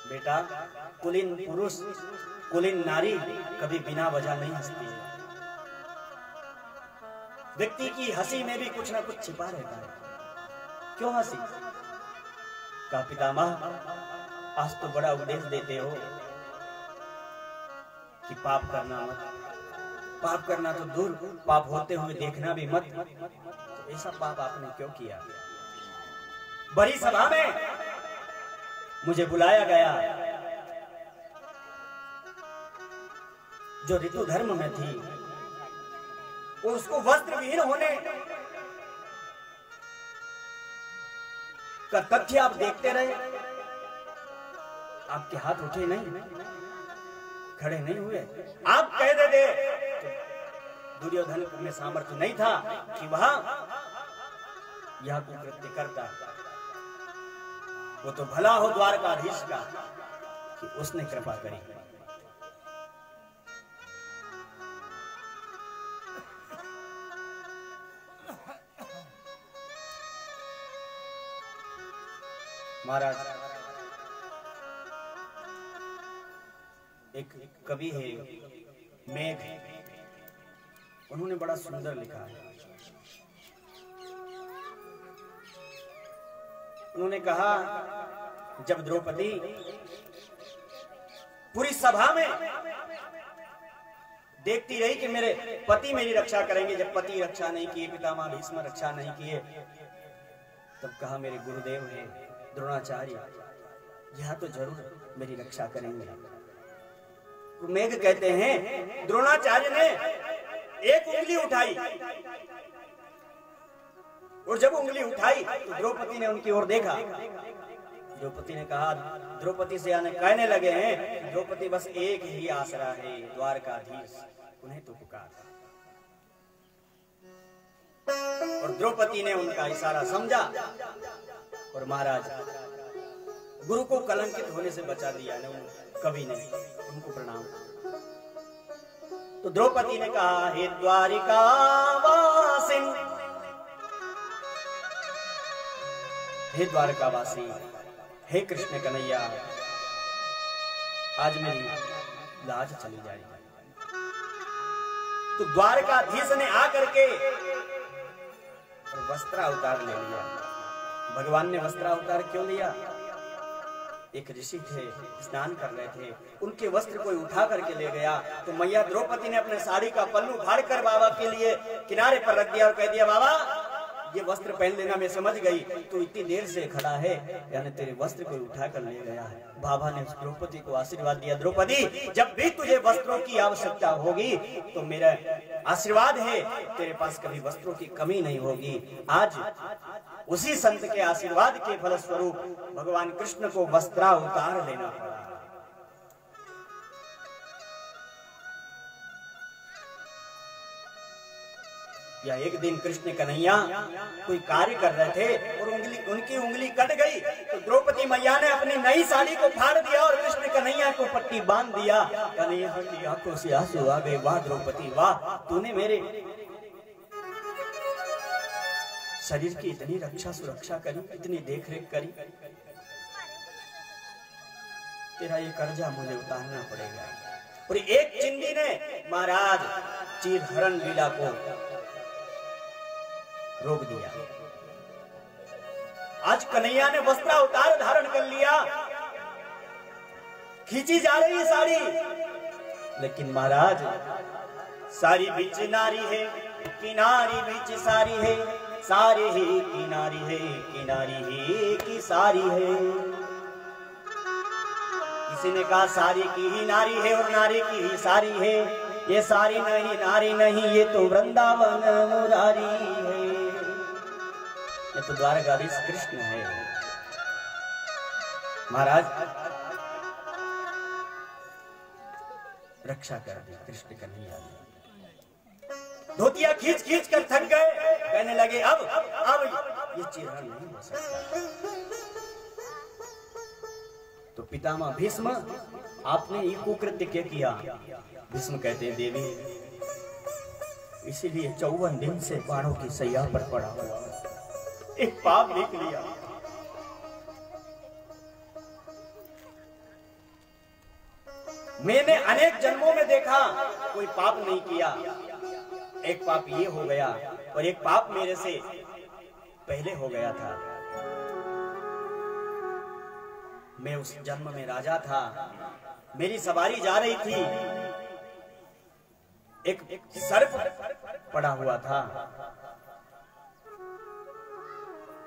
बेटा कुलीन पुरुष कुलीन नारी कभी बिना वजह नहीं हंसती है। व्यक्ति की हंसी में भी कुछ ना कुछ छिपा रहता है। क्यों हंसी? कहा पितामह आज तो बड़ा उपदेश देते हो कि पाप करना मत, पाप करना तो दूर, पाप होते हुए देखना भी मत। तो ऐसा पाप आपने क्यों किया? बड़ी सभा में मुझे बुलाया गया, जो ऋतु धर्म में थी और उसको वस्त्र विहीन होने का तथ्य आप देखते रहे, आपके हाथ उठे नहीं, खड़े नहीं हुए। आप कह देते तो दुर्योधन में सामर्थ्य नहीं था कि वह यह कुकृत्य करता। वो तो भला हो द्वारकाधीश का कि उसने कृपा करी। महाराज, एक कवि है मेघ, उन्होंने बड़ा सुंदर लिखा है। उन्होंने कहा, जब द्रौपदी पूरी सभा में देखती रही कि मेरे पति मेरी रक्षा करेंगे, जब पति रक्षा नहीं किए, पितामह भीष्म रक्षा नहीं किए, तब कहा मेरे गुरुदेव हैं द्रोणाचार्य, यह तो जरूर मेरी रक्षा करेंगे। तो मेघ कहते हैं, द्रोणाचार्य ने एक उंगली उठाई, और जब उंगली उठाई तो द्रौपदी ने उनकी ओर देखा। द्रौपदी ने कहा, द्रौपदी से आने कहने लगे हैं, द्रौपदी बस एक ही आसरा है, द्वारकाधीश, उन्हें तो पुकार। और द्रौपदी ने उनका इशारा समझा और महाराज गुरु को कलंकित होने से बचा दिया ने कवि ने, उनको प्रणाम। तो द्रौपदी ने कहा, हे द्वारिका वासिन, हे द्वारकावासी, हे कृष्ण कन्हैया, आज मेरी लाज चली जाएगी। तो द्वारकाधीश ने आकर के वस्त्रावतार ले लिया। भगवान ने वस्त्रावतार क्यों लिया? एक ऋषि थे, स्नान कर रहे थे, उनके वस्त्र कोई उठा करके ले गया, तो मैया द्रौपदी ने अपने साड़ी का पल्लू फाड़ कर बाबा के लिए किनारे पर रख दिया और कह दिया, बाबा ये वस्त्र पहन लेना, मैं समझ गई तो इतनी देर से खड़ा है, यानी तेरे वस्त्र कोई उठा कर ले गया है। बाबा ने द्रौपदी को आशीर्वाद दिया, द्रौपदी जब भी तुझे वस्त्रों की आवश्यकता होगी तो मेरा आशीर्वाद है, तेरे पास कभी वस्त्रों की कमी नहीं होगी। आज उसी संत के आशीर्वाद के फलस्वरूप भगवान कृष्ण को वस्त्रावतार लेना पड़ा। या एक दिन कृष्ण कन्हैया कोई कार्य कर रहे थे और उनकी उंगली कट गई, तो द्रौपदी मैया ने अपनी नई साड़ी को फाड़ दिया और कृष्ण कन्हैया को पट्टी बांध दिया। कन्हैया की आंखों से आंसू आ गए, वाह द्रौपदी वाह, तूने मेरे शरीर की इतनी रक्षा सुरक्षा करी, इतनी देखरेख करी, तेरा ये कर्जा मुझे उतारना पड़ेगा। और एक चिंदी ने महाराज चीरहरण लीला को रोक दिया। आज कन्हैया ने वस्त्रावतार धारण कर लिया, खींची जा रही साड़ी, लेकिन महाराज सारी बीच नारी है, किनारी बीच सारी है, सारी ही किनारी है, किनारी ही की सारी है। किसी ने कहा सारी की ही नारी है और नारी की ही सारी है, ये सारी नहीं नारी नहीं, ये तो वृंदावन मुरारी है, ये तो द्वारकाधीश कृष्ण है। महाराज रक्षा कर दी कृष्ण कन्हैया ने। धोतिया खींच खींच कर थक गए, कहने लगे अब ये चिरहरण नहीं हो सकता। तो पितामह भीष्म, आपने ये कुकृत्य क्या किया? भीष्म कहते हैं, देवी इसीलिए 54 दिन से बाणों की सैया पर पड़ा हुआ, एक पाप लिख लिया। मैंने अनेक जन्मों में देखा कोई पाप नहीं किया, एक पाप ये हो गया और एक पाप मेरे से पहले हो गया था। मैं उस जन्म में राजा था, मेरी सवारी जा रही थी, एक सर्प पड़ा हुआ था,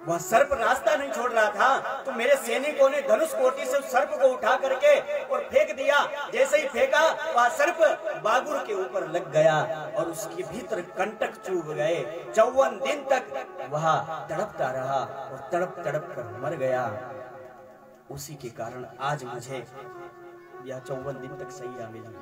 वह सर्प रास्ता नहीं छोड़ रहा था, तो मेरे सैनिकों ने धनुष कोटि से उस सर्प को उठा करके और फेंक दिया। जैसे ही फेंका वह सर्प बागुर के ऊपर लग गया और उसके भीतर कंटक चुभ गए। 54 दिन तक वह तड़पता रहा और तड़प तड़प कर मर गया। उसी के कारण आज मुझे यह 54 दिन तक सैया मिली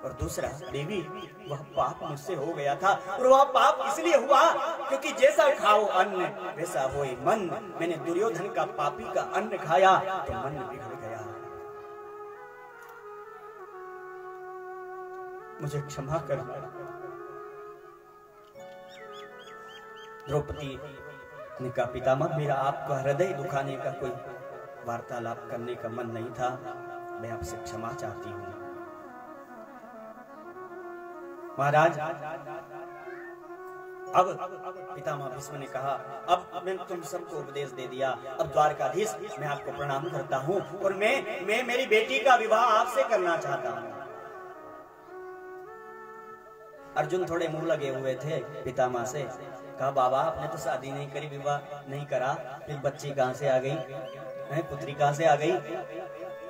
और दूसरा देवी, वह पाप मुझसे हो गया था, और वह पाप इसलिए हुआ क्योंकि जैसा खाओ अन्न वैसा होए मन। मैंने दुर्योधन का पापी का अन्न खाया तो मन बिगड़ गया। मुझे क्षमा कर। द्रौपदी ने कहा, पितामह मेरा आपका हृदय दुखाने का कोई वार्तालाप करने का मन नहीं था, मैं आपसे क्षमा चाहती हूँ। महाराज, अब पितामह भीष्म ने कहा, अब मैं तुम सबको उपदेश दे दिया, अब द्वारकाधीश मैं आपको प्रणाम करता हूँ और मैं मेरी बेटी का विवाह आपसे करना चाहता हूँ। अर्जुन थोड़े मुंह लगे हुए थे पितामह से। कहा, बाबा आपने तो शादी नहीं करी, विवाह नहीं करा, फिर बच्ची कहां से आ गई, पुत्री कहां से आ गई?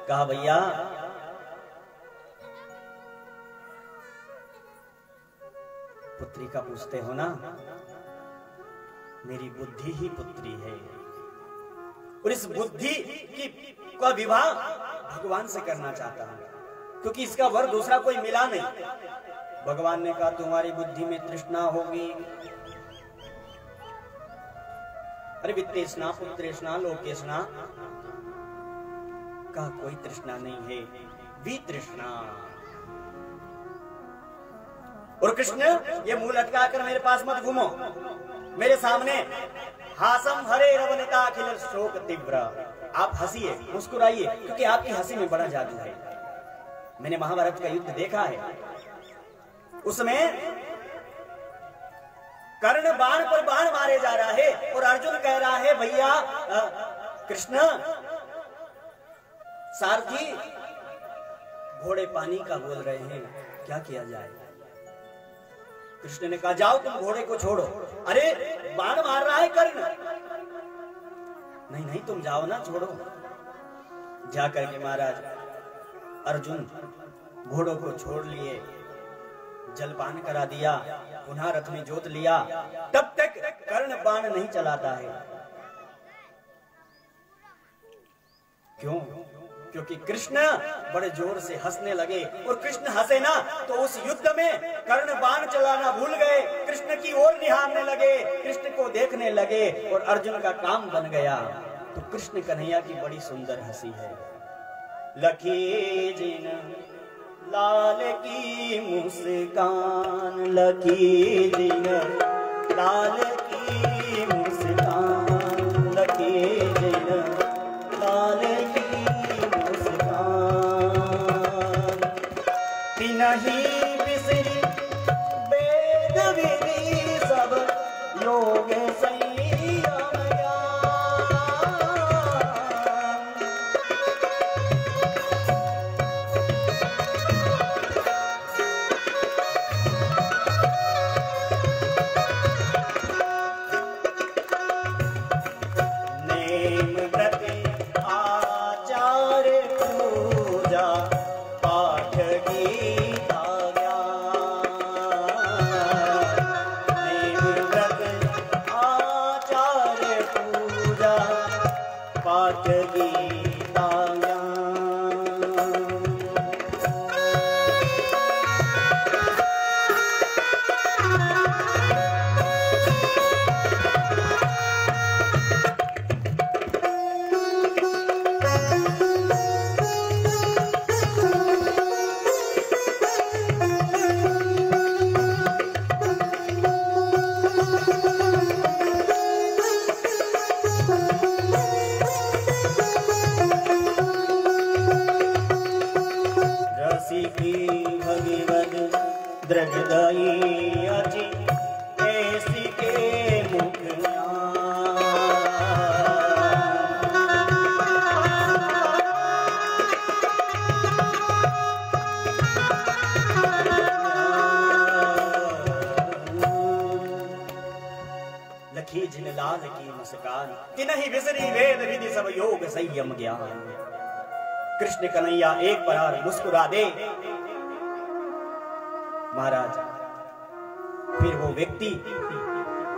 कहा, भैया पुत्री का पूछते हो ना, मेरी बुद्धि ही पुत्री है, और इस बुद्धि का विवाह भगवान से करना चाहता हूं, क्योंकि इसका वर दूसरा कोई मिला नहीं। भगवान ने कहा, तुम्हारी बुद्धि में तृष्णा होगी, अरे वित्तेष्णा पुत्रेष्णा लोकेष्णा, का कोई तृष्णा नहीं है, वितृष्णा। और कृष्ण, ये मुंह लटका कर मेरे पास मत घूमो, मेरे सामने हासम हरे रवनिता अखिल शोक तीव्र। आप हंसिए, मुस्कुराइए, क्योंकि आपकी हंसी में बड़ा जादू है। मैंने महाभारत का युद्ध देखा है, उसमें कर्ण बाण पर बाण मारे जा रहा है और अर्जुन कह रहा है, भैया कृष्ण सारथी घोड़े पानी का बोल रहे हैं, क्या किया जाए? कृष्ण ने कहा, जाओ तुम घोड़े को छोड़ो। अरे बाण मार रहा है कर्ण। नहीं नहीं तुम जाओ ना, छोड़ो। जाकर के महाराज अर्जुन घोड़ों को छोड़ लिए, जलपान करा दिया, पुनः रथ में जोत लिया। तब तक कर्ण बाण नहीं चलाता है। क्यों? क्योंकि कृष्ण बड़े जोर से हंसने लगे, और कृष्ण हंसे ना तो उस युद्ध में कर्ण बाण चलाना भूल गए, कृष्ण की ओर निहारने लगे, कृष्ण को देखने लगे, और अर्जुन का काम बन गया। तो कृष्ण कन्हैया की बड़ी सुंदर हंसी है। लखी जिन लाल की मुस्कान, लखी जिन लाल की मुस्कान, लखी जिन लाल की मुस्कान, नहीं बिसरी वेद विधि सब योग संयम ज्ञान। नेम व्रत आचार पूजा पाठ गीता ज्ञान। नेम व्रत आचार पूजा पाठ गीता ज्ञान। द्रगदाई अजी ऐसी के मुख लखी जिन लाल की मुस्कान, कि नहीं विसरी वेद विधि सब योग संयम ज्ञान। कृष्ण कन्हैया एक बार मुस्कुरा दे महाराज, फिर वो व्यक्ति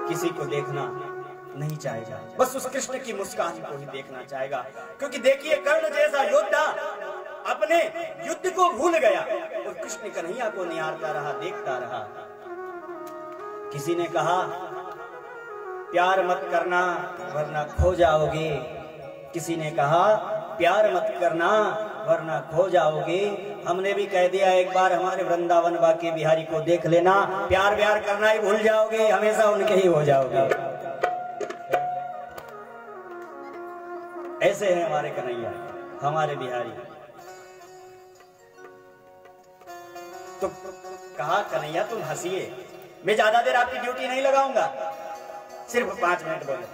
किसी को देखना नहीं चाहेगा, बस उस कृष्ण की मुस्कान को ही देखना चाहेगा। क्योंकि देखिए, कर्ण जैसा योद्धा अपने युद्ध को भूल गया और कृष्ण कन्हैया को निहारता रहा, देखता रहा। किसी ने कहा प्यार मत करना वरना खो जाओगे, किसी ने कहा प्यार मत करना वरना खो जाओगे। हमने भी कह दिया एक बार हमारे वृंदावन बाके बिहारी को देख लेना, प्यार व्यार करना ही भूल जाओगे, हमेशा उनके ही हो जाओगे। ऐसे हैं हमारे कन्हैया, हमारे बिहारी। तो कहा कन्हैया तुम हंसिए, मैं ज्यादा देर आपकी ड्यूटी नहीं लगाऊंगा, सिर्फ 5 मिनट बोले,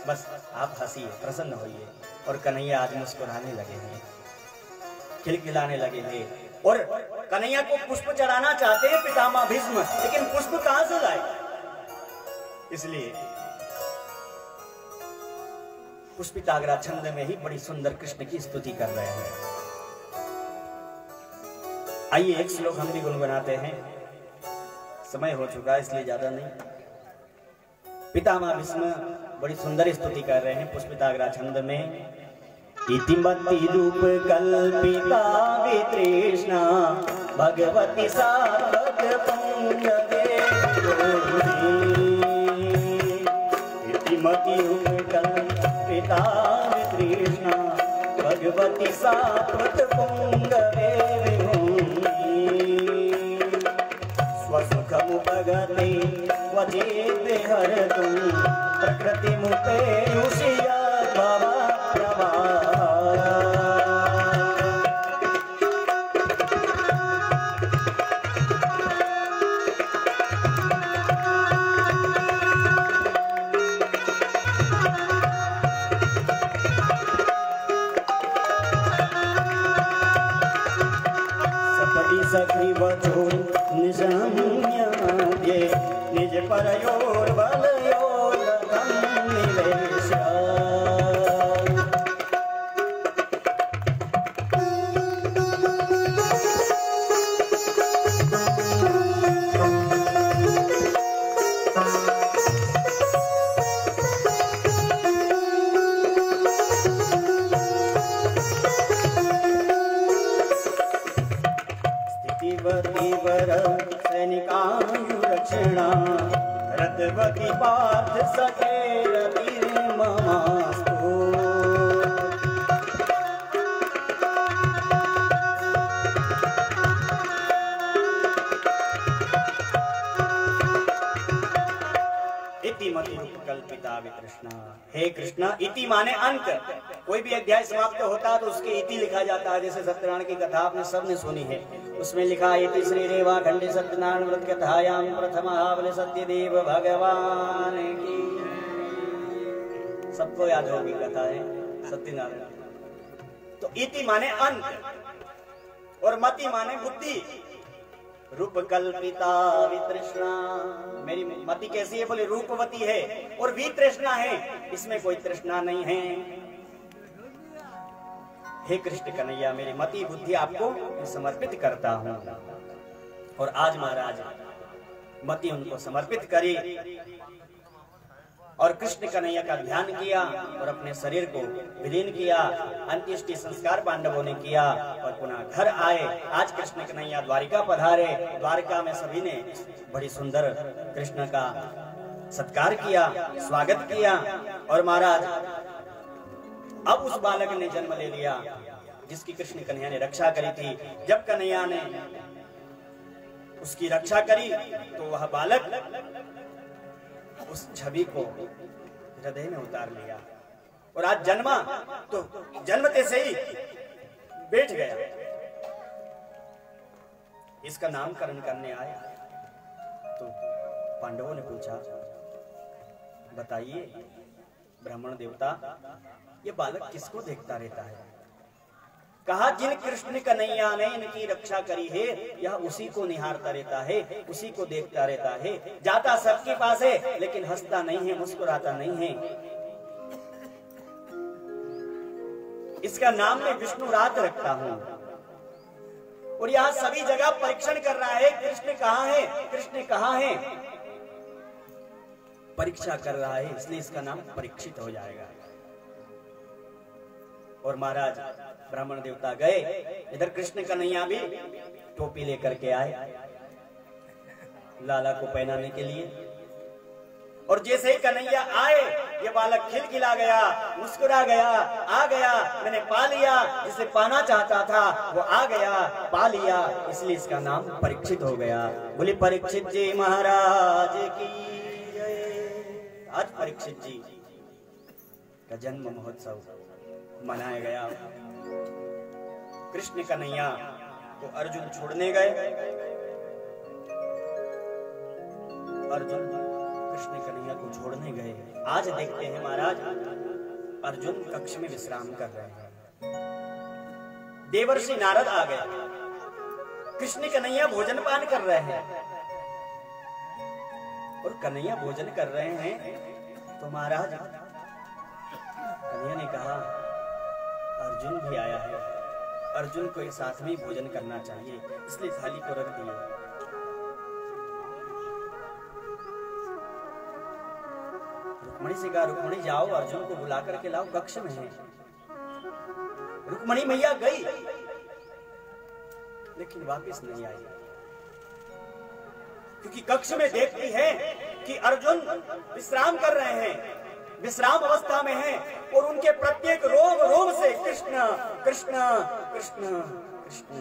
बस आप हंसिए, प्रसन्न होइए। और कन्हैया आज मुस्कुराने लगे हैं, खिलखिलाने लगे हैं। और कन्हैया को पुष्प चढ़ाना चाहते हैं पितामह भीष्म, लेकिन पुष्प कहां से लाए? इसलिए पुष्पिताग्रा छंद में ही बड़ी सुंदर कृष्ण की स्तुति कर रहे हैं। आइए एक श्लोक हम भी गुनगुनाते हैं, समय हो चुका इसलिए ज्यादा नहीं। पितामह भीष्म बड़ी सुंदर स्तुति कर रहे हैं पुष्पिताग्रा छंद में। इतिमति रूप कल्पिता वितृष्णा भगवती साधक पुंगवे। इतिमति रूप कल्पिता वितृष्णा भगवती साधक पुंगवे। स्वसुखमुपगते वजेते हरतु प्रकृति मुते युषिया भव प्रभा। सखी वचो निजम्याद्ये निज परयोर बलयोर निवेश्य। सैनिकायुरक्षणा रथवती पार्थ सखेरतिर्ममास्तु। इतिमति कल्पिता वितृष्णा। हे कृष्णा, इति माने अंत। कोई भी अध्याय समाप्त होता है तो उसके इति लिखा जाता है। जैसे सत्यनारायण की कथा आपने सबने सुनी है, उसमें लिखा इति श्री रेवा खंडे सत्यनारायण व्रत कथायाम प्रथम बोले सत्यदेव भगवान की। सबको याद होगी कथा है सत्यनारायण। तो इति माने अंत और मति माने बुद्धि। रूप कल्पिता वितृष्णा, मेरी मति कैसी है? बोले रूपवती है और वितृष्णा है, इसमें कोई तृष्णा नहीं है। हे कृष्ण कन्हैया, मेरी मति बुद्धि आपको समर्पित करता हूं। और आज महाराज मति उनको समर्पित करी और कृष्ण कन्हैया का ध्यान किया और अपने शरीर को विलीन किया। अंत्येष्टि संस्कार पांडवों ने किया और पुनः घर आए। आज कृष्ण कन्हैया द्वारिका पधारे। द्वारिका में सभी ने बड़ी सुंदर कृष्ण का सत्कार किया, स्वागत किया। और महाराज अब उस बालक ने जन्म ले लिया जिसकी कृष्ण कन्हैया ने रक्षा करी थी। जब कन्हैया ने उसकी रक्षा करी तो वह बालक उस छवि को हृदय में उतार लिया और आज जन्मा तो जन्मते से ही बैठ गया। इसका नामकरण करने आए तो पांडवों ने पूछा, बताइए ब्राह्मण देवता, ये बालक किसको देखता रहता है? कहा, जिन कृष्ण कन्हैया ने इनकी रक्षा करी है, यह उसी को निहारता रहता है, उसी को देखता रहता है। जाता सबके पास है लेकिन हंसता नहीं है, मुस्कुराता नहीं है। इसका नाम मैं विष्णु रात रखता हूं और यहां सभी जगह परीक्षण कर रहा है, कृष्ण कहां है, कृष्ण कहां है, परीक्षा कर रहा है। इसलिए इसका नाम परीक्षित हो जाएगा। और महाराज ब्राह्मण देवता गए इधर कृष्ण कन्हैया भी टोपी लेकर के आए लाला को पहनाने के लिए। और जैसे ही कन्हैया आए, ये बालक खिलखिला गया, मुस्कुरा गया, आ गया, मैंने पा लिया, जिसे पाना चाहता था वो आ गया, पा लिया, इसलिए इसका नाम परीक्षित हो गया। बोले परीक्षित जी महाराज की जय। आज परीक्षित जी का जन्म महोत्सव मनाया गया। कृष्ण कन्हैया को अर्जुन छोड़ने गए। अर्जुन कृष्ण कन्हैया को छोड़ने गए। आज देखते हैं महाराज, अर्जुन कक्ष में विश्राम कर रहे हैं। देवर्षि नारद आ गए। कृष्ण कन्हैया भोजन पान कर रहे हैं। और कन्हैया भोजन कर रहे हैं तो महाराज कन्हैया ने कहा अर्जुन भी आया है, अर्जुन को एक साथ में भोजन करना चाहिए, इसलिए थाली को रख दिया। रुक्मणी से कहा रुक्मणी जाओ अर्जुन को बुला करके लाओ, कक्ष में है। रुक्मणी मैया गई लेकिन वापस नहीं आई, क्योंकि कक्ष में देखती है कि अर्जुन विश्राम कर रहे हैं, विश्राम अवस्था में हैं और उनके प्रत्येक रोम रोम से कृष्ण कृष्ण कृष्ण कृष्ण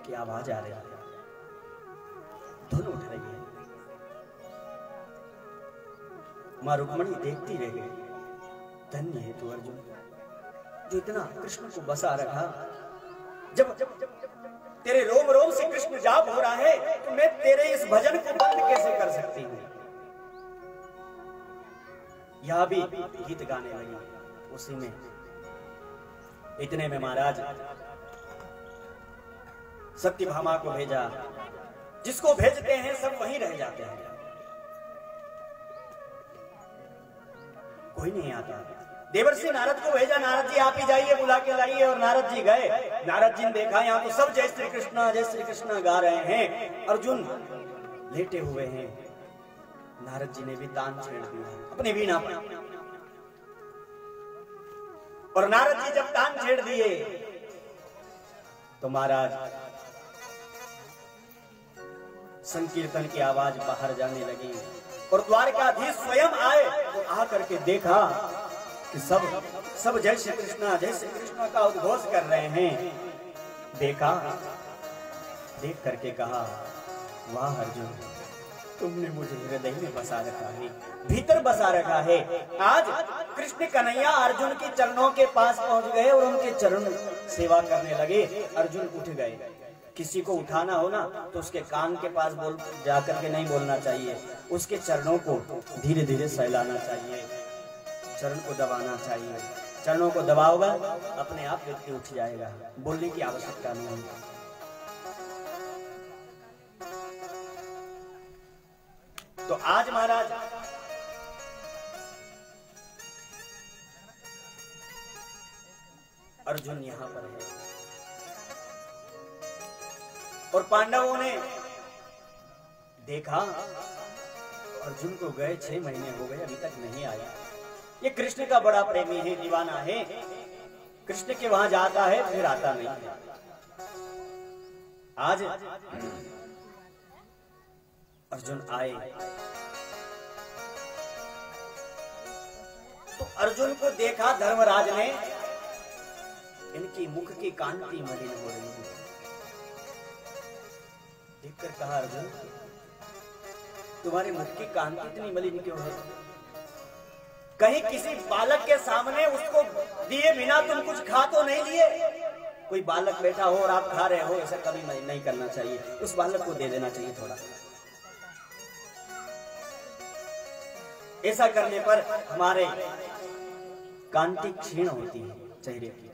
की आवाज आ रही है, धुन उठ रही है। मां रुक्मणी देखती रह गई। धन्य है तू अर्जुन, जो इतना कृष्ण को बसा रखा। जब तेरे रोम रोम से कृष्ण जाप हो रहा है तो मैं तेरे इस भजन को बंद कैसे कर सकती हूँ। यह भी गीत गाने लगी उसी में। इतने में महाराज सत्यभामा को भेजा। जिसको भेजते हैं सब वहीं रह जाते हैं, कोई नहीं आता। देवर्षि नारद को भेजा, नारद जी आप ही जाइए बुला के लाइए। और नारद जी गए। नारद जी ने देखा यहाँ तो सब जय श्री कृष्ण गा रहे हैं, अर्जुन लेटे हुए हैं। नारद जी ने भी तान छेड़ दिया अपनी वीणा पर। और नारद जी जब तान छेड़ दिए तो महाराज संकीर्तन की आवाज बाहर जाने लगी। और द्वारकाधीश स्वयं आए और आकर के देखा कि सब जय श्री कृष्ण का उद्घोष कर रहे हैं। देखा, देख करके कहा वाह अर्जुन, तुमने मुझे हृदय में बसा रखा है, भीतर बसा रखा है। आज कृष्ण कन्हैया अर्जुन के चरणों के पास पहुंच गए और उनके चरण सेवा करने लगे। अर्जुन उठ गए। किसी को उठाना हो ना तो उसके कान के पास बोल जाकर के नहीं बोलना चाहिए, उसके चरणों को धीरे धीरे सहलाना चाहिए, चरण को दबाना चाहिए। चरणों को दबाओगा अपने आप व्यक्ति उठ जाएगा, बोलने की आवश्यकता नहीं होगी। तो आज महाराज अर्जुन यहां पर है और पांडवों ने देखा अर्जुन को गए 6 महीने हो गए, अभी तक नहीं आया। ये कृष्ण का बड़ा प्रेमी है, दीवाना है, कृष्ण के वहां जाता है फिर आता नहीं है। आज अर्जुन आए तो अर्जुन को देखा धर्मराज ने, इनकी मुख की कांति मलिन हो रही है। देखकर कहा अर्जुन, तुम्हारे मुख की कांति इतनी मलिन क्यों है? कहीं किसी बालक के सामने उसको दिए बिना तुम कुछ खा तो नहीं लिए? कोई बालक बैठा हो और आप खा रहे हो, ऐसा कभी नहीं करना चाहिए। उस बालक को दे देना चाहिए थोड़ा। ऐसा करने पर हमारे कांति क्षीण होती है चेहरे की।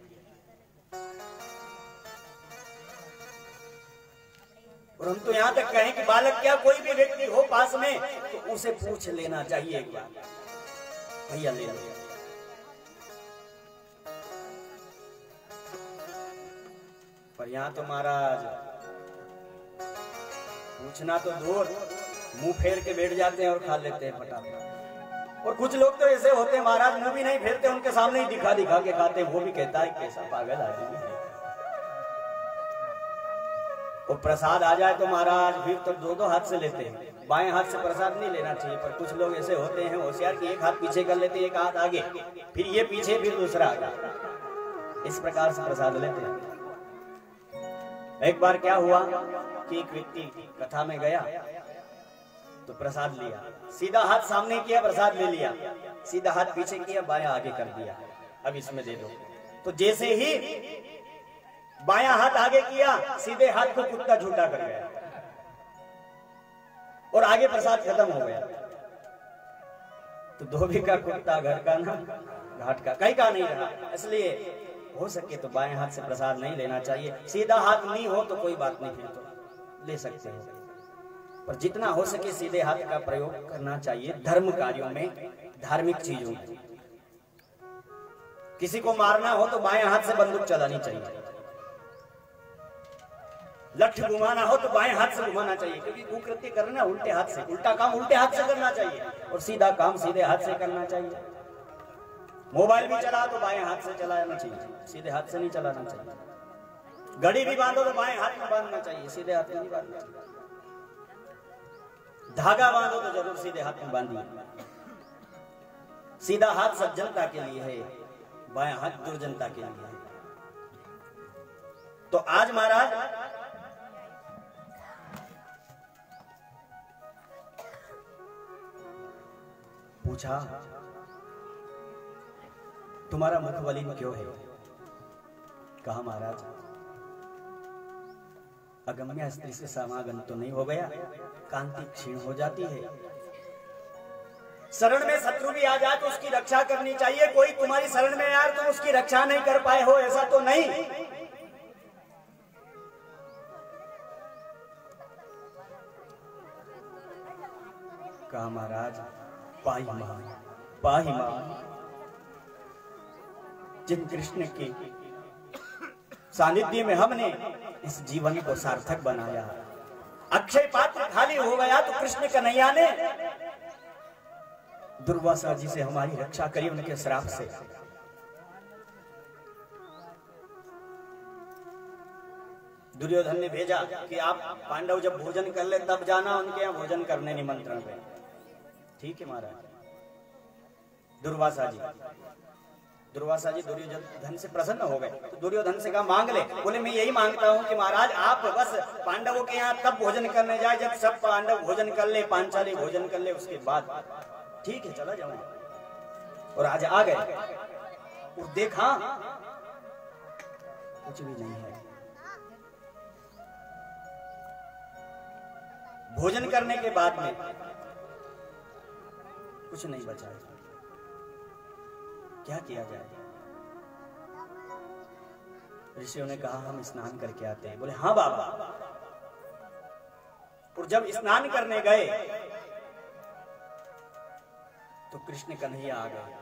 और हम तो यहां तक कहें कि बालक क्या कोई भी व्यक्ति हो पास में तो उसे पूछ लेना चाहिए एक बार, भैया ले लो। पर यहां तो महाराज पूछना तो दूर, मुंह फेर के बैठ जाते हैं और खा लेते हैं फटाफट। और कुछ लोग तो ऐसे होते हैं महाराज, मुंह भी नहीं फेरते, उनके सामने ही दिखा दिखा के खाते हैं। वो भी कहता है कैसा पागल आदमी है। और प्रसाद आ जाए तो महाराज फिर तो दो दो हाथ से लेते हैं। बाएं हाथ से प्रसाद नहीं लेना चाहिए, पर कुछ लोग ऐसे होते हैं होशियार कि एक हाथ पीछे कर लेते हैं, एक हाथ आगे, फिर ये पीछे फिर दूसरा आगे, इस प्रकार से प्रसाद लेते हैं। एक बार क्या हुआ कि एक व्यक्ति कथा में गया तो प्रसाद लिया, सीधा हाथ सामने किया, प्रसाद ले लिया, सीधा हाथ पीछे किया, बायां आगे कर दिया, अब इसमें दे दो। तो जैसे ही बायां हाथ आगे किया, सीधे हाथ को कुत्ता झूठा कर गया और आगे प्रसाद खत्म हो गया। तो धोबी का कुत्ता घर का ना घाट का, कहीं का नहीं रहा। इसलिए हो सके तो बाएं हाथ से प्रसाद नहीं लेना चाहिए। सीधा हाथ नहीं हो तो कोई बात नहीं, फिर तो ले सकते हो, पर जितना हो सके सीधे हाथ का प्रयोग करना चाहिए धर्म कार्यों में, धार्मिक चीजों में। किसी को मारना हो तो बाएं हाथ से बंदूक चलानी चाहिए, लठ घुमाना हो तो बाएं हाथ से घुमाना चाहिए, क्योंकि कुकृत्य करना उल्टे हाथ से, उल्टा काम उल्टे हाथ से करना चाहिए और सीधा काम सीधे हाथ से करना चाहिए। मोबाइल भी चला तो बाएं हाथ से चलाना चाहिए, सीधे हाथ से नहीं चलाना चाहिए। घड़ी भी बांधो तो बाएं हाथ में बांधना चाहिए, सीधे हाथ में नहीं बांधना चाहिए। धागा बांधो तो जरूर सीधे हाथ में बांधिए। सीधा हाथ सज्जनता के लिए है, बायां हाथ दुर्जनता के लिए है। तो आज महाराज पूछा, तुम्हारा मुख मलिन क्यों है? कहा महाराज, अगम्य स्त्री से समागम तो नहीं हो गया, कांति क्षीण हो जाती है। शरण में शत्रु भी आ जाए तो उसकी रक्षा करनी चाहिए। कोई तुम्हारी शरण में यार तुम उसकी रक्षा नहीं कर पाए हो, ऐसा तो नहीं। कहा महाराज, पाही मान जिन कृष्ण के सानिध्य में हमने इस जीवन को सार्थक बनाया, अक्षय पात्र खाली हो गया तो कृष्ण कन्हैया ने दुर्वासा जी से हमारी रक्षा करी, उनके श्राप से। दुर्योधन ने भेजा कि आप पांडव जब भोजन कर ले तब जाना उनके यहाँ भोजन करने निमंत्रण पे। ठीक है महाराज। दुर्वासा जी दुर्योधन से प्रसन्न हो गए। तो दुर्योधन से कहा मांग ले। बोले मैं यही मांगता हूँ कि महाराज आप बस पांडवों के यहाँ तब भोजन करने जाए जब सब पांडव भोजन कर ले, पांचाली भोजन कर ले, उसके बाद ठीक है चला जाऊंगा। और आज आ गए और देखा कुछ भी नहीं है। भोजन करने के बाद में कुछ नहीं बचा। क्या किया जाए? ऋषियों ने कहा हम स्नान करके आते हैं। बोले हाँ बाबा। और जब स्नान करने गए तो कृष्ण कन्हैया आ गए।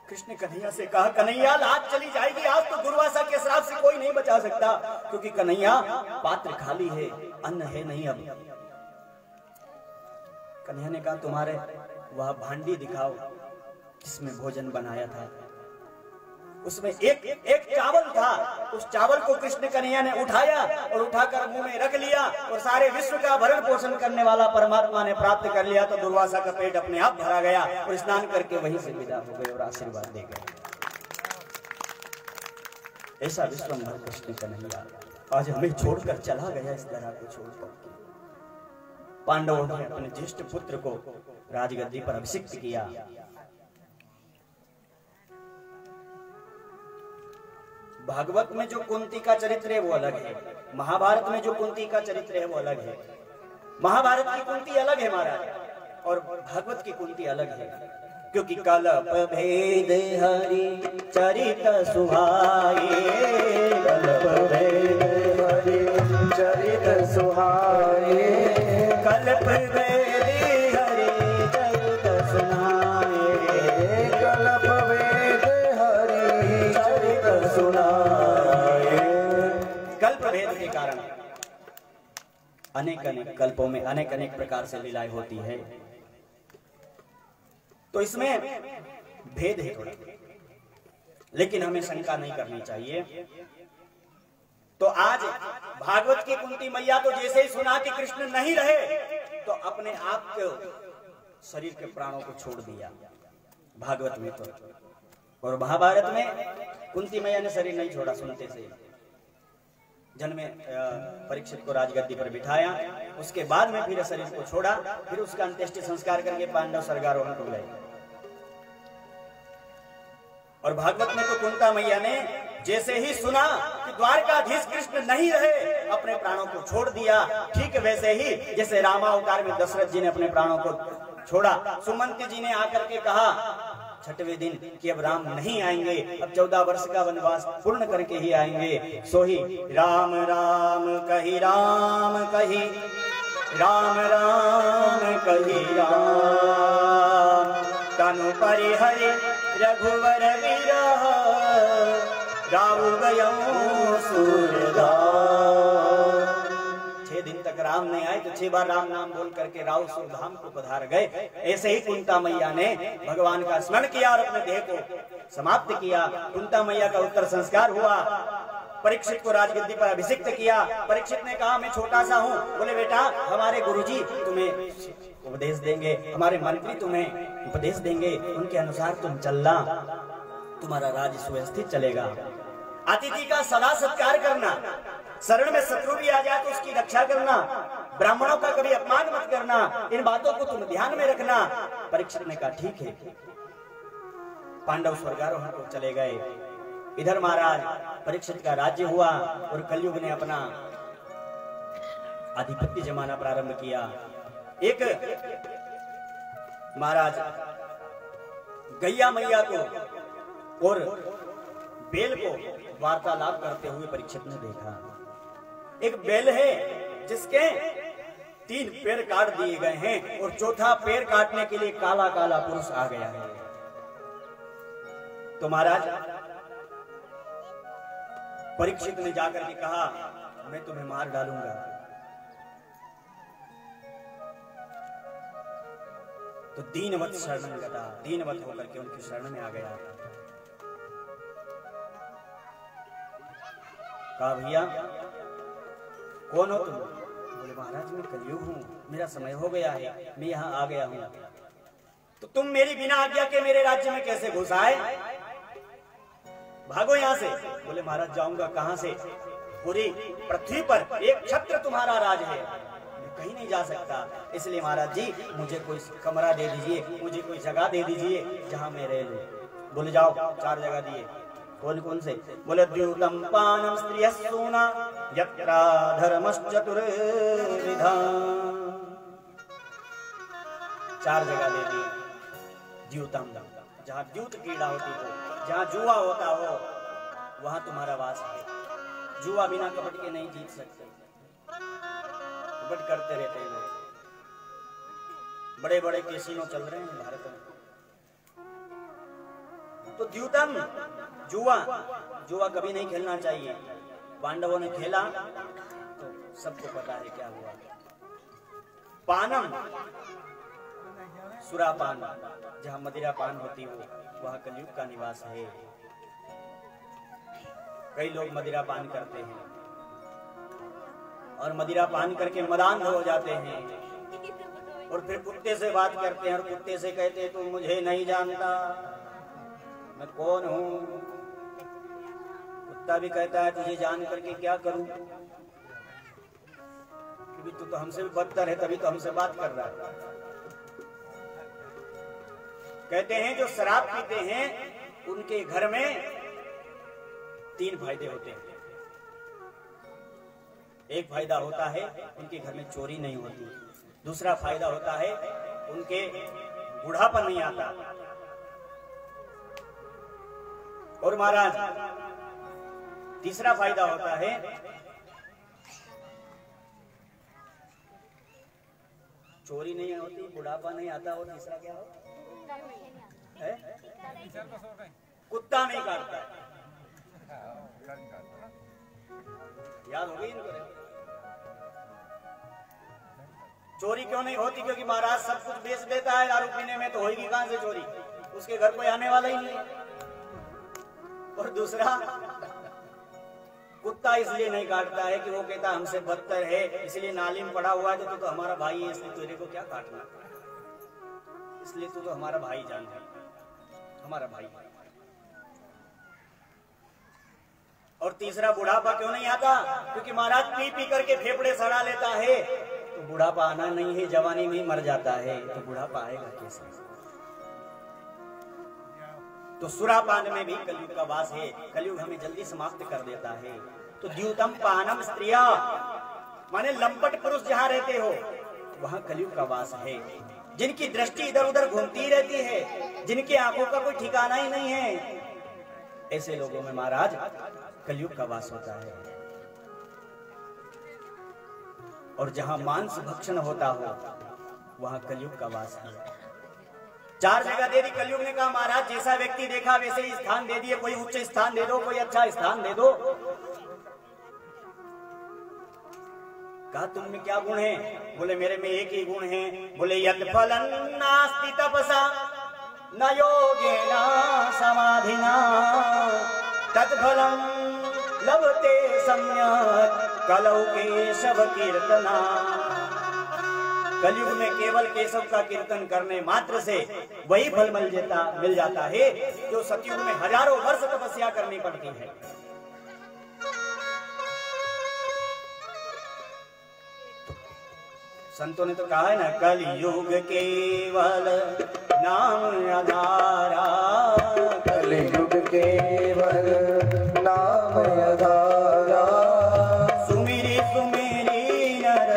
कृष्ण कन्हैया से कहा कन्हैया आज चली जाएगी, आज तो दुर्वासा के श्राप से कोई नहीं बचा सकता, क्योंकि कन्हैया पात्र खाली है, अन्न है नहीं। अब कन्हैया ने कहा तुम्हारे वह भांडी दिखाओ जिसमें भोजन बनाया था। उसमें एक चावल था। उस चावल को कृष्ण कन्हैया ने उठाया और उठाकर मुंह में रख लिया और सारे विश्व का भरण पोषण करने वाला परमात्मा ने प्राप्त कर लिया। तो दुर्वासा का पेट अपने आप भरा गया और स्नान करके वहीं से विदा हो गए और आशीर्वाद दे गए। ऐसा विश्वंभर कृष्ण कन्हैया आज हमें छोड़कर चला गया। इस तरह को छोड़कर पांडवों ने अपने ज्येष्ठ पुत्र को राजगद्दी पर अभिषिक्त किया। भागवत में जो कुंती का चरित्र है वो अलग है, महाभारत में जो कुंती का चरित्र है वो अलग है। महाभारत की कुंती अलग है महाराज और भागवत की कुंती अलग है, क्योंकि कल्प भेद हरि चरित सुहाए, कल्प भेद हरि चरित सुहाए, कल्प भेद हरि चरित सुनाए, कल्प भेद हरि चरित सुनाए। कल्प भेद के कारण अनेक अनेक कल्पों में अनेक अनेक प्रकार से लीलाएं होती है, तो इसमें भेद है थोड़ा, लेकिन हमें शंका नहीं करनी चाहिए। तो आज भागवत की कुंती मैया तो जैसे ही सुना कि कृष्ण नहीं रहे तो अपने आप को शरीर के प्राणों को छोड़ दिया। भागवत में तो, और महाभारत में कुंती मैया ने शरीर नहीं छोड़ा, सुनते से जन्मे परीक्षित को राजगद्दी पर बिठाया, उसके बाद में फिर शरीर को छोड़ा, फिर उसका अंत्येष्टि संस्कार करके पांडव स्वर्गारोहण हो गए। और भागवत में तो कुंता मैया ने जैसे ही सुना कि द्वारकाधीश कृष्ण नहीं रहे अपने प्राणों को छोड़ दिया। ठीक वैसे ही जैसे रामावतार में दशरथ जी ने अपने प्राणों को छोड़ा, सुमंत जी ने आकर के कहा छठवें दिन कि अब राम नहीं आएंगे, अब 14 वर्ष का वनवास पूर्ण करके ही आएंगे। सो ही राम राम कही राम कही, राम राम कही राम, तनु परिहरि रघुवर विरह, राहु गयो सूरदास। 6 दिन तक राम नहीं आए तो 6 बार राम नाम बोल करके राहु सूरधाम को पधार गए। ऐसे ही कुंता मैया ने भगवान का स्मरण किया और अपने देह को समाप्त किया। कुंता मैया का उत्तर संस्कार हुआ, परीक्षित को राजगद्दी पर अभिषिक्त किया। परीक्षित ने कहा मैं छोटा सा हूँ, बोले बेटा हमारे गुरुजी तुम्हें उपदेश देंगे, हमारे मंत्री तुम्हें उपदेश देंगे, उनके अनुसार तुम चलना, तुम्हारा राज्य सुव्यवस्थित चलेगा। अतिथि का सदा सत्कार करना, शरण में शत्रु भी आ जाए तो उसकी रक्षा करना, ब्राह्मणों का कभी अपमान मत करना, इन बातों को तुम ध्यान में रखना। परीक्षित ने कहा ठीक है। पांडव स्वर्गारोहण को चले गए। इधर महाराज परीक्षित का राज्य हुआ और कलयुग ने अपना आधिपत्य जमाना प्रारंभ किया। एक महाराज गैया मैया को और बेल को वार्तालाप करते हुए परीक्षित ने देखा। एक बेल है जिसके 3 पैर काट दिए गए हैं और चौथा पैर काटने के लिए काला काला पुरुष आ गया है। तो महाराज परीक्षित ने जाकर के कहा मैं तुम्हें मार डालूंगा। तो दीनवत शरण गता, दीनवत होकर के उनकी शरण में आ गया। कहा भैया कौन हो तुम? बोले महाराज मैं कलयुग हूँ, मेरा समय हो गया है, मैं यहाँ आ गया हूँ। तो तुम मेरी बिना आज्ञा के मेरे राज्य में कैसे घुस आए? भागो यहाँ से। बोले महाराज जाऊंगा कहाँ से? पूरी पृथ्वी पर एक छत्र तुम्हारा राज है, मैं कहीं नहीं जा सकता, इसलिए महाराज जी मुझे कोई कमरा दे दीजिए, मुझे कोई जगह दे दीजिए जहाँ मैं रह लूं। बोले जाओ, 4 जगह दिए। कौन कौन से? बोले द्यूतम पानम स्त्रियस्सूना यत्रा धर्मश्चतुर्विधा। 4 जगह दे दी। द्यूतम, जहाँ द्यूत क्रीड़ा होती हो, जहाँ जुआ होता हो, वहां तुम्हारा वास है। जुआ बिना कपट के नहीं जीत सकते, कपट करते रहते हैं लोग। बड़े बड़े कैसीनो चल रहे हैं भारत में। तो द्यूतम जुआ, जुआ कभी नहीं खेलना चाहिए। पांडवों ने खेला तो सबको पता है क्या हुआ। पानम, सुरापान, जहाँ मदिरा पान होती हो वहाँ कलयुग का निवास है। कई लोग मदिरा पान करते हैं और मदिरा पान करके मदान हो जाते हैं और फिर कुत्ते से बात करते हैं और कुत्ते से कहते हैं तुम मुझे नहीं जानता, मैं कौन हूँ? कुत्ता भी कहता है तुझे जान करके क्या करूं, क्योंकि तू तो हमसे भी बदतर है, तभी तो हमसे बात कर रहा है। कहते हैं जो शराब पीते हैं उनके घर में 3 फायदे होते हैं। एक फायदा होता है उनके घर में चोरी नहीं होती, दूसरा फायदा होता है उनके बुढ़ापा नहीं आता, और महाराज तीसरा फायदा होता है चोरी नहीं होती, बुढ़ापा नहीं आता, और तीसरा क्या हो? कुत्ता नहीं काटता। याद हो गई इनको? चोरी क्यों नहीं होती? क्योंकि महाराज सब कुछ बेच देता है दारू पीने में, तो होगी कहां से चोरी? उसके घर कोई आने वाला ही नहीं है। और दूसरा, कुत्ता इसलिए नहीं काटता है कि वो कहता हमसे बदतर है, इसलिए नाली में पड़ा हुआ है, तो हमारा भाई है, इसलिए तेरे को क्या काटना, इसलिए तू तो हमारा भाई जान है, हमारा भाई। और तीसरा, बुढ़ापा क्यों नहीं आता? क्योंकि महाराज पी पी करके फेफड़े सड़ा लेता है, तो बुढ़ापा आना नहीं है, जवानी में मर जाता है, तो बुढ़ापा आएगा कैसे? तो सुरापान में भी कलयुग का वास है, कलयुग हमें जल्दी समाप्त कर देता है। तो द्यूतम पानम स्त्रिया, माने लंपट पुरुष जहां रहते हो वहां कलयुग का वास है। जिनकी दृष्टि इधर उधर घूमती रहती है, जिनकी आंखों का कोई ठिकाना ही नहीं है, ऐसे लोगों में महाराज कलयुग का वास होता है। और जहां मांस भक्षण होता हो वहां कलयुग का वास है। 4 जगह दे दी कलयुग ने, कहा महाराज जैसा व्यक्ति देखा वैसे ही स्थान दे दिए, कोई उच्च स्थान दे दो, कोई अच्छा स्थान दे दो। कहा तुम में क्या गुण है? बोले मेरे में एक ही गुण है। बोले यत् फलं नास्ति तपसा न योगेन समाधिना तत्फलं लभते सम्यक् कलौ केशव कीर्तना। कलयुग में केवल केशव का कीर्तन करने मात्र से वही फल मिल जाता है जो सतयुग में हजारों वर्ष तपस्या करनी पड़ती है। संतों ने तो कहा है ना, कलयुग केवल नाम आधारा, कलयुग केवल नाम आधारा, सुमिरी सुमिरी नर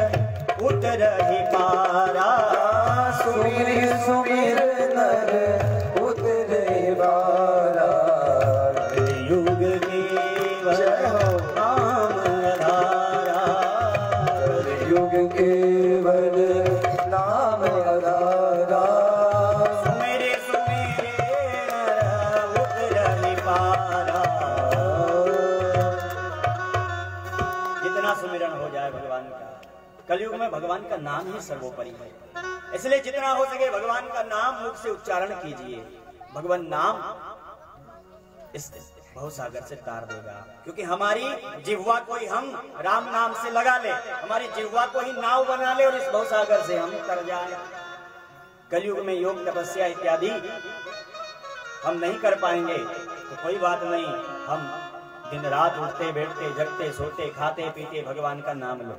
उतरहि पारा, सुमिर सुमिर नर उतरे पारा। कलयुग केवल नाम आधारा, कलयुग केवल नाम आधारा, सुमिरी सुमिरी नर उतरहि पारा। जितना सुमिरन हो जाए भगवान का, कलयुग में भगवान का नाम ही सर्वोपरि है। इसलिए जितना हो सके भगवान का नाम मुख से उच्चारण कीजिए। भगवान नाम इस भवसागर से तार देगा। क्योंकि हमारी जिह्वा को ही हम राम नाम से लगा ले, हमारी जिह्वा को ही नाव बना ले और इस भवसागर से हम तर जाए। कलयुग में योग तपस्या इत्यादि हम नहीं कर पाएंगे तो कोई बात नहीं, हम दिन रात उठते बैठते जगते सोते खाते पीते भगवान का नाम लो।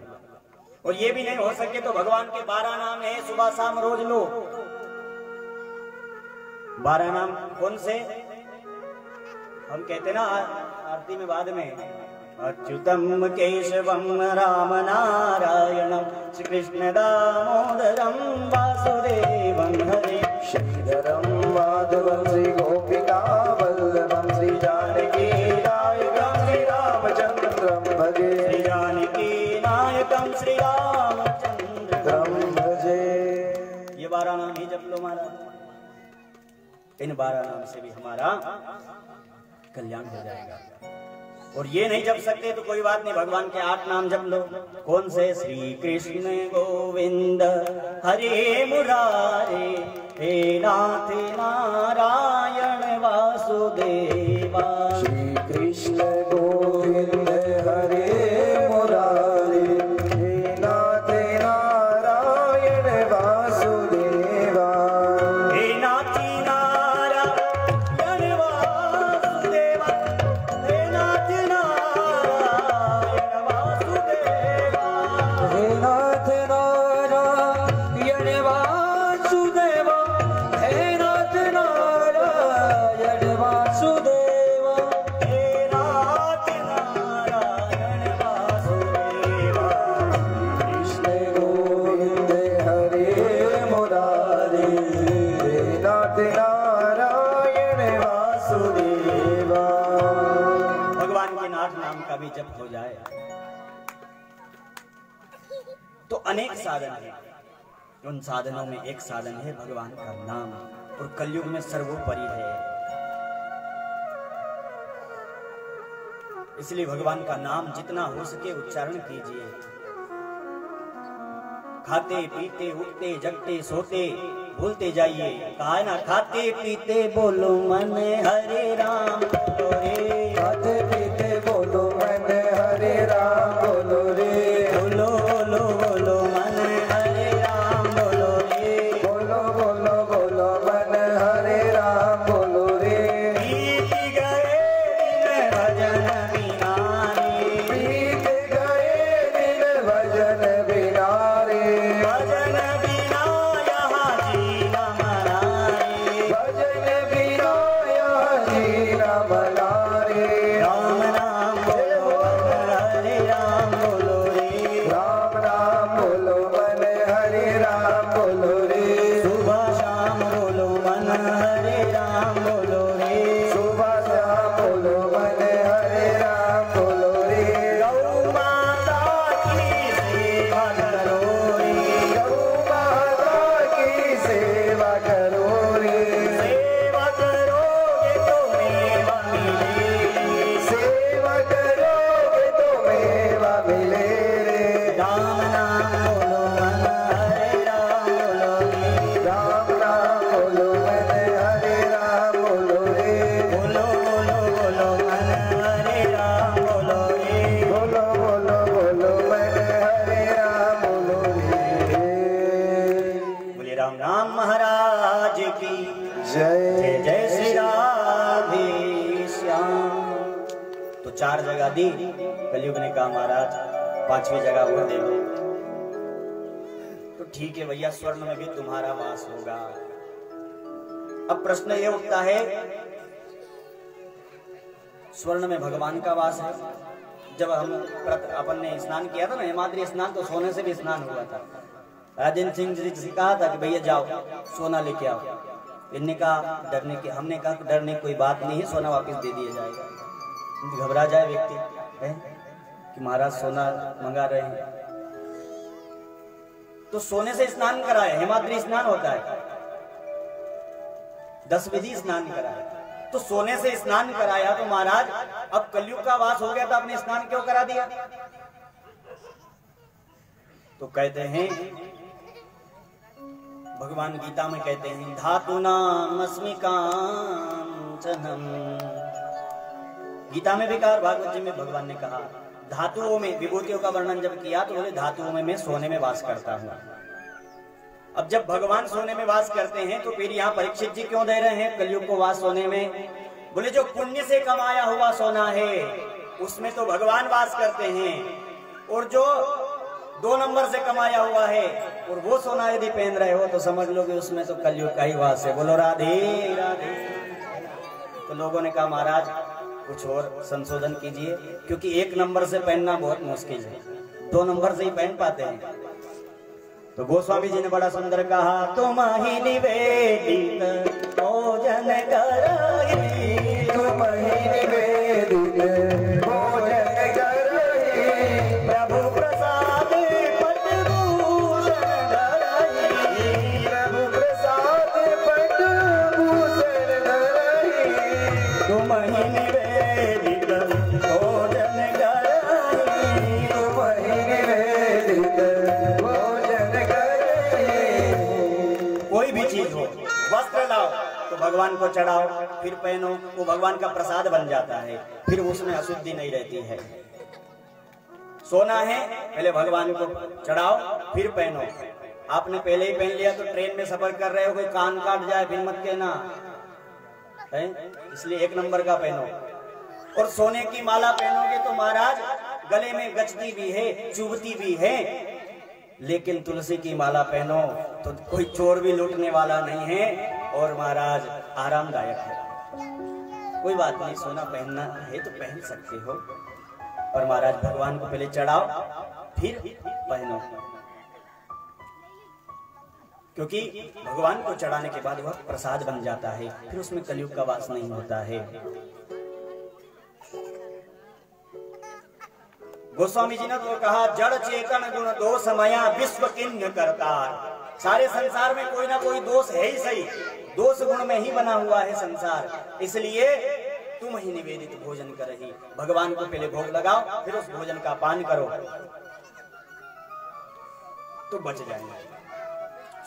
और ये भी नहीं हो सके तो भगवान के 12 नाम है, सुबह शाम रोज लो। 12 नाम कौन से? हम कहते ना आरती में बाद में, अच्युतम केशवम राम नारायणम श्री कृष्ण दामोदरम वासुदेवम हरे, श्रीधरम माधवम श्री गोपिका वल्लभम श्री जानकी नायकम श्री रामचंद्रम भजे, श्री जानकी नायकम श्री रामचंद्रम भजे। ये 12 नाम ही जप लो महाराज। इन 12 नाम से भी हमारा कल्याण हो जाएगा। और ये नहीं जप सकते तो कोई बात नहीं, भगवान के 8 नाम जप लो। कौन से? श्री कृष्ण गोविंद हरे मुरारे, हे नाथ नारायण वासुदेवा। श्री कृष्ण गोविंद हरे मुरारे, हे नाथ नारायण वासुदेवा। हे नाथ नारायण वासुदेवा, हे नाथ नारायण वासुदेवा। हे नाथ नारायण वासुदेवा, हे नाथ नारायण वासुदेवा। हे नाथ नारायण वासुदेवा। कृष्ण गोविंद हरे मुरारे, हे नाथ नारायण वासुदेवा। भगवान के 8 नाम का भी जप हो जाए तो अनेक साधन है। उन साधनों में एक साधन है भगवान का नाम, और कलयुग में सर्वोपरि है। इसलिए भगवान का नाम जितना हो सके उच्चारण कीजिए। खाते पीते उठते जगते सोते भूलते जाइए। कहा है ना, खाते पीते बोलो मन हरे राम बोलो रे, खाते पीते बोलो मन हरे जगह दी। कलयुग ने कहा महाराज 5वीं जगह और दे दो। तो ठीक है भैया, स्वर्ण में भी तुम्हारा वास होगा। अब प्रश्न ये उठता है, स्वर्ण में भगवान का वास है। जब हम अपन ने स्नान किया था ना, हिमाद्री स्नान, तो सोने से भी स्नान हुआ था। राजेंद्र सिंह जी से कहा था कि भैया जाओ सोना लेके आओ। इनने कहा डरने की, हमने कहा डरने की कोई बात नहीं है, सोना वापस दे दिया जाएगा। घबरा जाए व्यक्ति है कि महाराज सोना मंगा रहे हैं, तो सोने से स्नान कराए। हिमाद्री स्नान होता है 10 विधि स्नान कराए, तो सोने से स्नान कराया। तो महाराज अब कलयुग का वास हो गया था, आपने स्नान क्यों करा दिया? तो कहते हैं, भगवान गीता में कहते हैं, धातुनाम अस्मि कांचनम। गीता में भी कहा, भागवत जी में भगवान ने कहा, धातुओं में विभूतियों का वर्णन जब किया तो बोले धातुओं में मैं सोने में वास करता हूं। अब जब भगवान सोने में वास करते हैं तो फिर यहाँ परीक्षित जी क्यों दे रहे हैं कलयुग को वास सोने में? बोले जो पुण्य से कमाया हुआ सोना है उसमें तो भगवान वास करते हैं, और जो 2 नंबर से कमाया हुआ है और वो सोना यदि पहन रहे हो तो समझ लो कि उसमें तो कलयुग का ही वास है। बोलो राधे राधे। तो लोगों ने कहा महाराज कुछ और संशोधन कीजिए, क्योंकि 1 नंबर से पहनना बहुत मुश्किल है, 2 नंबर से ही पहन पाते हैं। तो गोस्वामी जी ने बड़ा सुंदर कहा, तुम ही निवेदित भोजन कराही, तुम ही निवेदित भोजन कराही, प्रभु प्रसाद पटभूषण धराही, प्रभु प्रसाद पटभूषण धराही, तुम ही निवेदित भोजन कराही, तुम ही निवेदित भोजन कराही। कोई भी चीज हो, वस्त्र लाओ तो भगवान को चढ़ाओ फिर पहनो, वो भगवान का प्रसाद बन जाता है, फिर उसमें अशुद्धि नहीं रहती है। सोना है पहले भगवान को चढ़ाओ फिर पहनो। आपने पहले ही पहन लिया तो ट्रेन में सफर कर रहे हो, कोई कान काट जाए फिर मत कहना है, इसलिए 1 नंबर का पहनो। और सोने की माला पहनोगे तो महाराज गले में गचती भी है, चुभती भी है, लेकिन तुलसी की माला पहनो तो कोई चोर भी लूटने वाला नहीं है, और महाराज आरामदायक है। कोई बात नहीं, सोना पहनना है तो पहन सकते हो, पर महाराज भगवान को पहले चढ़ाओ फिर पहनो, क्योंकि भगवान को चढ़ाने के बाद वह प्रसाद बन जाता है, फिर उसमें कलयुग का वास नहीं होता है। गोस्वामी जी ने तो कहा, जड़ चेतन गुण दोष मया विश्व किन्ह करतार। सारे संसार में कोई ना कोई दोष है ही सही, दोष गुण में ही बना हुआ है संसार, इसलिए तुम ही निवेदित भोजन करही। भगवान को पहले भोग लगाओ फिर उस भोजन का पान करो तो बच जाएंगे।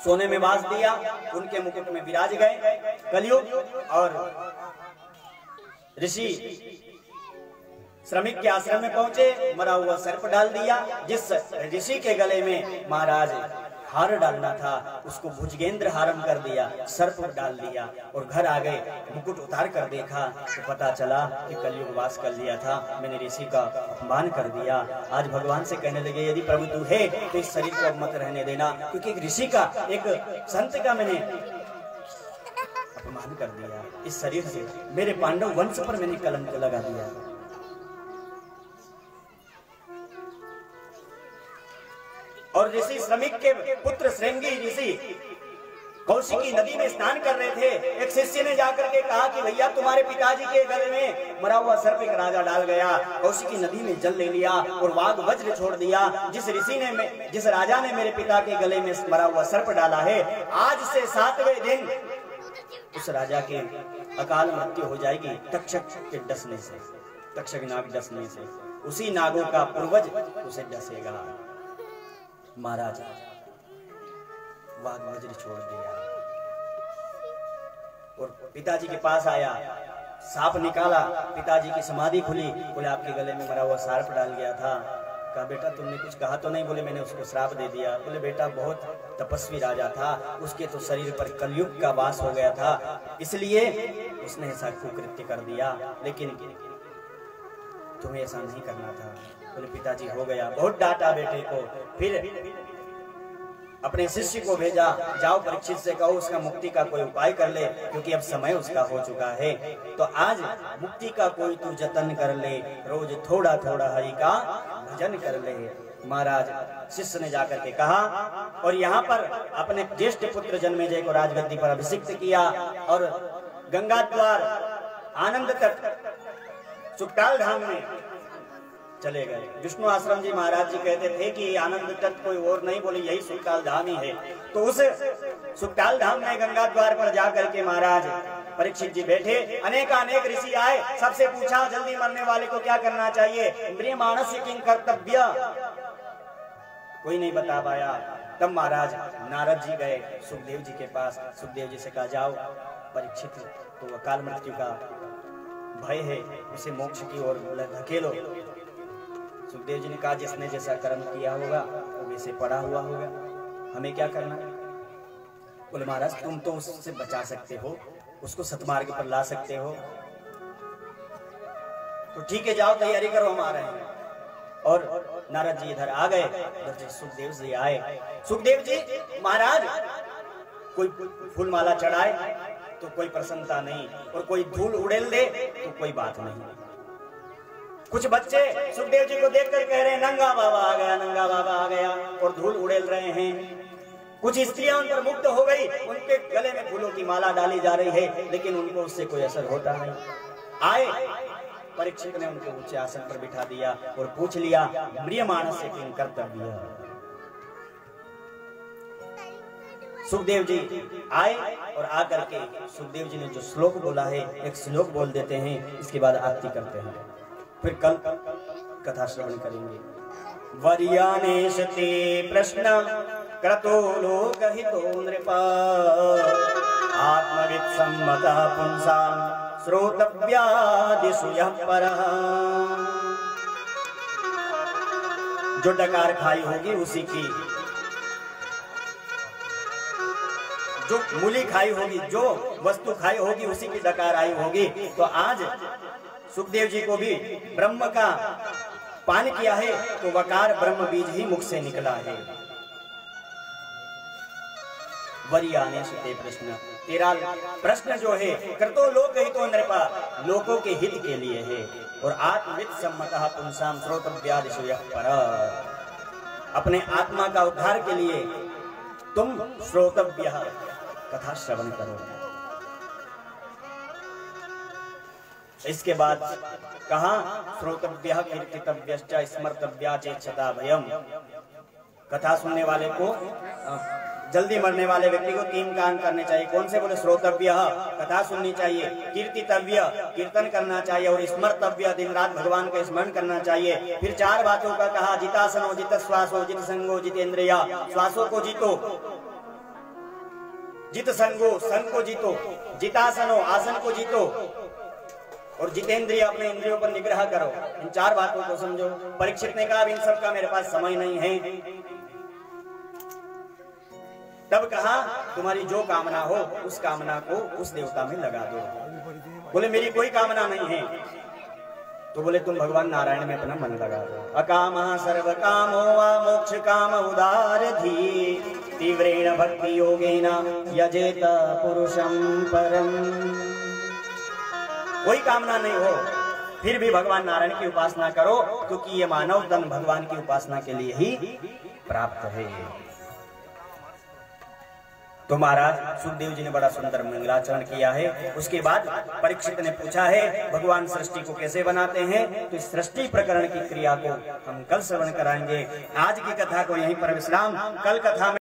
सोने में वास दिया, उनके मुकुट में विराज गए कलयुग, और ऋषि श्रमिक के आश्रम में पहुंचे, मरा हुआ सर्प डाल दिया। जिस ऋषि के गले में महाराज हार डालना था उसको भुजगेंद्र हारम कर दिया, सर्प डाल दिया, और घर आ गए। मुकुट उतार कर देखा तो पता चला कि कलयुग वास कर लिया था, मैंने ऋषि का अपमान कर दिया। आज भगवान से कहने लगे, यदि प्रभु तू है तो इस शरीर को अब मत रहने देना, क्योंकि एक ऋषि का, एक संत का मैंने अपमान कर दिया। इस शरीर से मेरे पांडव वंश पर मैंने कलंक लगा दिया। और ऋषि श्रमिक के पुत्र श्रृंगी ऋषि कौशिकी नदी में स्नान कर रहे थे। एक शिष्य ने जाकर के कहा कि भैया तुम्हारे पिताजी के गले में मरा हुआ सर्प एक राजा डाल गया। कौशिकी नदी में जल ले लिया और वाघ वज्र छोड़ दिया। जिस राजा ने मेरे पिता के गले में मरा हुआ सर्प डाला है, आज से 7वें दिन उस राजा के अकाल मृत्यु हो जाएगी तक्षक के डसने से, तक्षक नाग डसने से। उसी नागों का पूर्वज उसे डसेगा। महाराज वाघ वज्र छोड़ दिया और पिताजी के पास आया, सांप निकाला, पिताजी की समाधि खुली। बोले आपके गले में मरा हुआ सर्प डाल गया था। कहा बेटा तुमने कुछ कहा तो नहीं? बोले मैंने उसको श्राप दे दिया। बोले बेटा बहुत तपस्वी राजा था, उसके तो शरीर पर कलयुग का वास हो गया था, इसलिए उसने ऐसा कुकृत्य कर दिया। लेकिन तुम्हें ऐसा नहीं करना था। बोले पिताजी हो गया। बहुत डांटा बेटे को। फिर अपने शिष्य को भेजा, जाओ परीक्षित से कहो उसका मुक्ति का कोई उपाय कर ले, क्योंकि अब समय उसका हो चुका है। तो आज मुक्ति का कोई तू जतन कर ले, रोज थोड़ा थोड़ा हरि का भजन कर ले। महाराज शिष्य ने जाकर के कहा और यहाँ पर अपने ज्येष्ठ पुत्र जन्मेजय को राजगद्दी पर अभिषिक्त किया और गंगा द्वार आनंद तट सुखताल धाम में चले गए। विष्णु आश्रम जी महाराज जी कहते थे कि आनंद तट कोई और नहीं, बोले यही सुखताल धाम ही है। तो उस सुखताल धाम में गंगा द्वार पर जाकर के महाराज परीक्षित जी बैठे। अनेक ऋषि आए, सबसे पूछा जल्दी मरने वाले को क्या करना चाहिए, इंद्रिय मानस किं कर्तव्य, कोई नहीं बता पाया। तब महाराज नारद जी गए सुखदेव जी के पास। सुखदेव जी से कहा जाओ परीक्षित तो अकाल मृत्यु का भय है, उसे मोक्ष की ओर धकेलो। सुखदेव जी ने कहा जिसने जैसा कर्म किया होगा वो वैसे पड़ा हुआ होगा, हमें क्या करना। बोले महाराज तुम तो उससे बचा सकते हो, उसको सतमार्ग पर ला सकते हो, तो ठीक है जाओ तैयारी करो हम आ रहे हैं। और नारद जी इधर आ गए, उधर से सुखदेव जी आए। सुखदेव जी महाराज कोई फूल माला चढ़ाए तो कोई प्रसन्नता नहीं, और कोई धूल उड़ेल दे तो कोई बात नहीं। कुछ बच्चे सुखदेव जी को देखकर कह रहे हैं नंगा बाबा आ गया, नंगा बाबा आ गया, और धूल उड़ेल रहे हैं। कुछ स्त्रियां उन पर मुक्त हो गई, उनके गले में फूलों की माला डाली जा रही है, लेकिन उनको उससे कोई असर होता नहीं। आए परीक्षित ने उनको ऊंचे आसन पर बिठा दिया और पूछ लिया म्रियमाणस्य किं कर्तव्य। सुखदेव जी आए और आकर के सुखदेव जी ने जो श्लोक बोला है एक श्लोक बोल देते हैं, इसके बाद आरती करते हैं, फिर कल कथा श्रवण करेंगे। वर्यानेश ते प्रश्न क्रतो लोकहितो नृपा आत्मवित् सम्मतः पुंसां श्रोतव्यादिषु यः परः। जो डकार खाई होगी उसी की, जो मूली खाई होगी, जो वस्तु खाई होगी उसी की डकार आई होगी। तो आज सुखदेव जी को भी ब्रह्म का पान किया है, तो वकार ब्रह्म बीज ही मुख से निकला है। वरियाने से प्रश्न, तेरा प्रश्न जो है कर्तो लोक हितो नृपा, लोगों के हित के लिए है, और आत्मवित् सम्मतः पुंसां श्रोतव्यादिषु यः परः, अपने आत्मा का उद्धार के लिए तुम श्रोतव्य कथा श्रवण करो। इसके बाद कहा श्रोतव्यः कीर्तितव्यश्च स्मर्तव्या चेच्छता भयम्। कथा सुनने वाले को, जल्दी मरने वाले व्यक्ति को 3 काम करने चाहिए। कौन से? बोले श्रोतव्य, कथा सुननी चाहिए, कीर्तितव्य, कीर्तन करना चाहिए, और स्मर्तव्य, दिन रात भगवान का स्मरण करना चाहिए। फिर 4 बातों का कहा, जितासनो जित श्वासो जित संगो जितेंद्रिया, श्वासों को जीतो, जित संगो, संग को जीतो, जितासनो, आसन को जीतो, और जितेंद्रिय, अपने इंद्रियों पर निग्रह करो। इन 4 बातों को समझो। परीक्षित ने कहा इन सब का मेरे पास समय नहीं है। तब कहा तुम्हारी जो कामना हो उस कामना को उस देवता में लगा दो। बोले मेरी कोई कामना नहीं है। तो बोले तुम भगवान नारायण में अपना मन लगा दो। अकामः सर्व कामो वा मोक्ष काम उदारधी, तीव्रेण भक्ति योगेन यजेत पुरुषं परम। कोई कामना नहीं हो फिर भी भगवान नारायण की उपासना करो, क्योंकि ये मानव तन भगवान की उपासना के लिए ही प्राप्त है। तो महाराज सुखदेव जी ने बड़ा सुंदर मंगलाचरण किया है। उसके बाद परीक्षित ने पूछा है भगवान सृष्टि को कैसे बनाते हैं, तो इस सृष्टि प्रकरण की क्रिया को हम कल श्रवण कराएंगे। आज की कथा को यहीं पर विश्राम, कल कथा में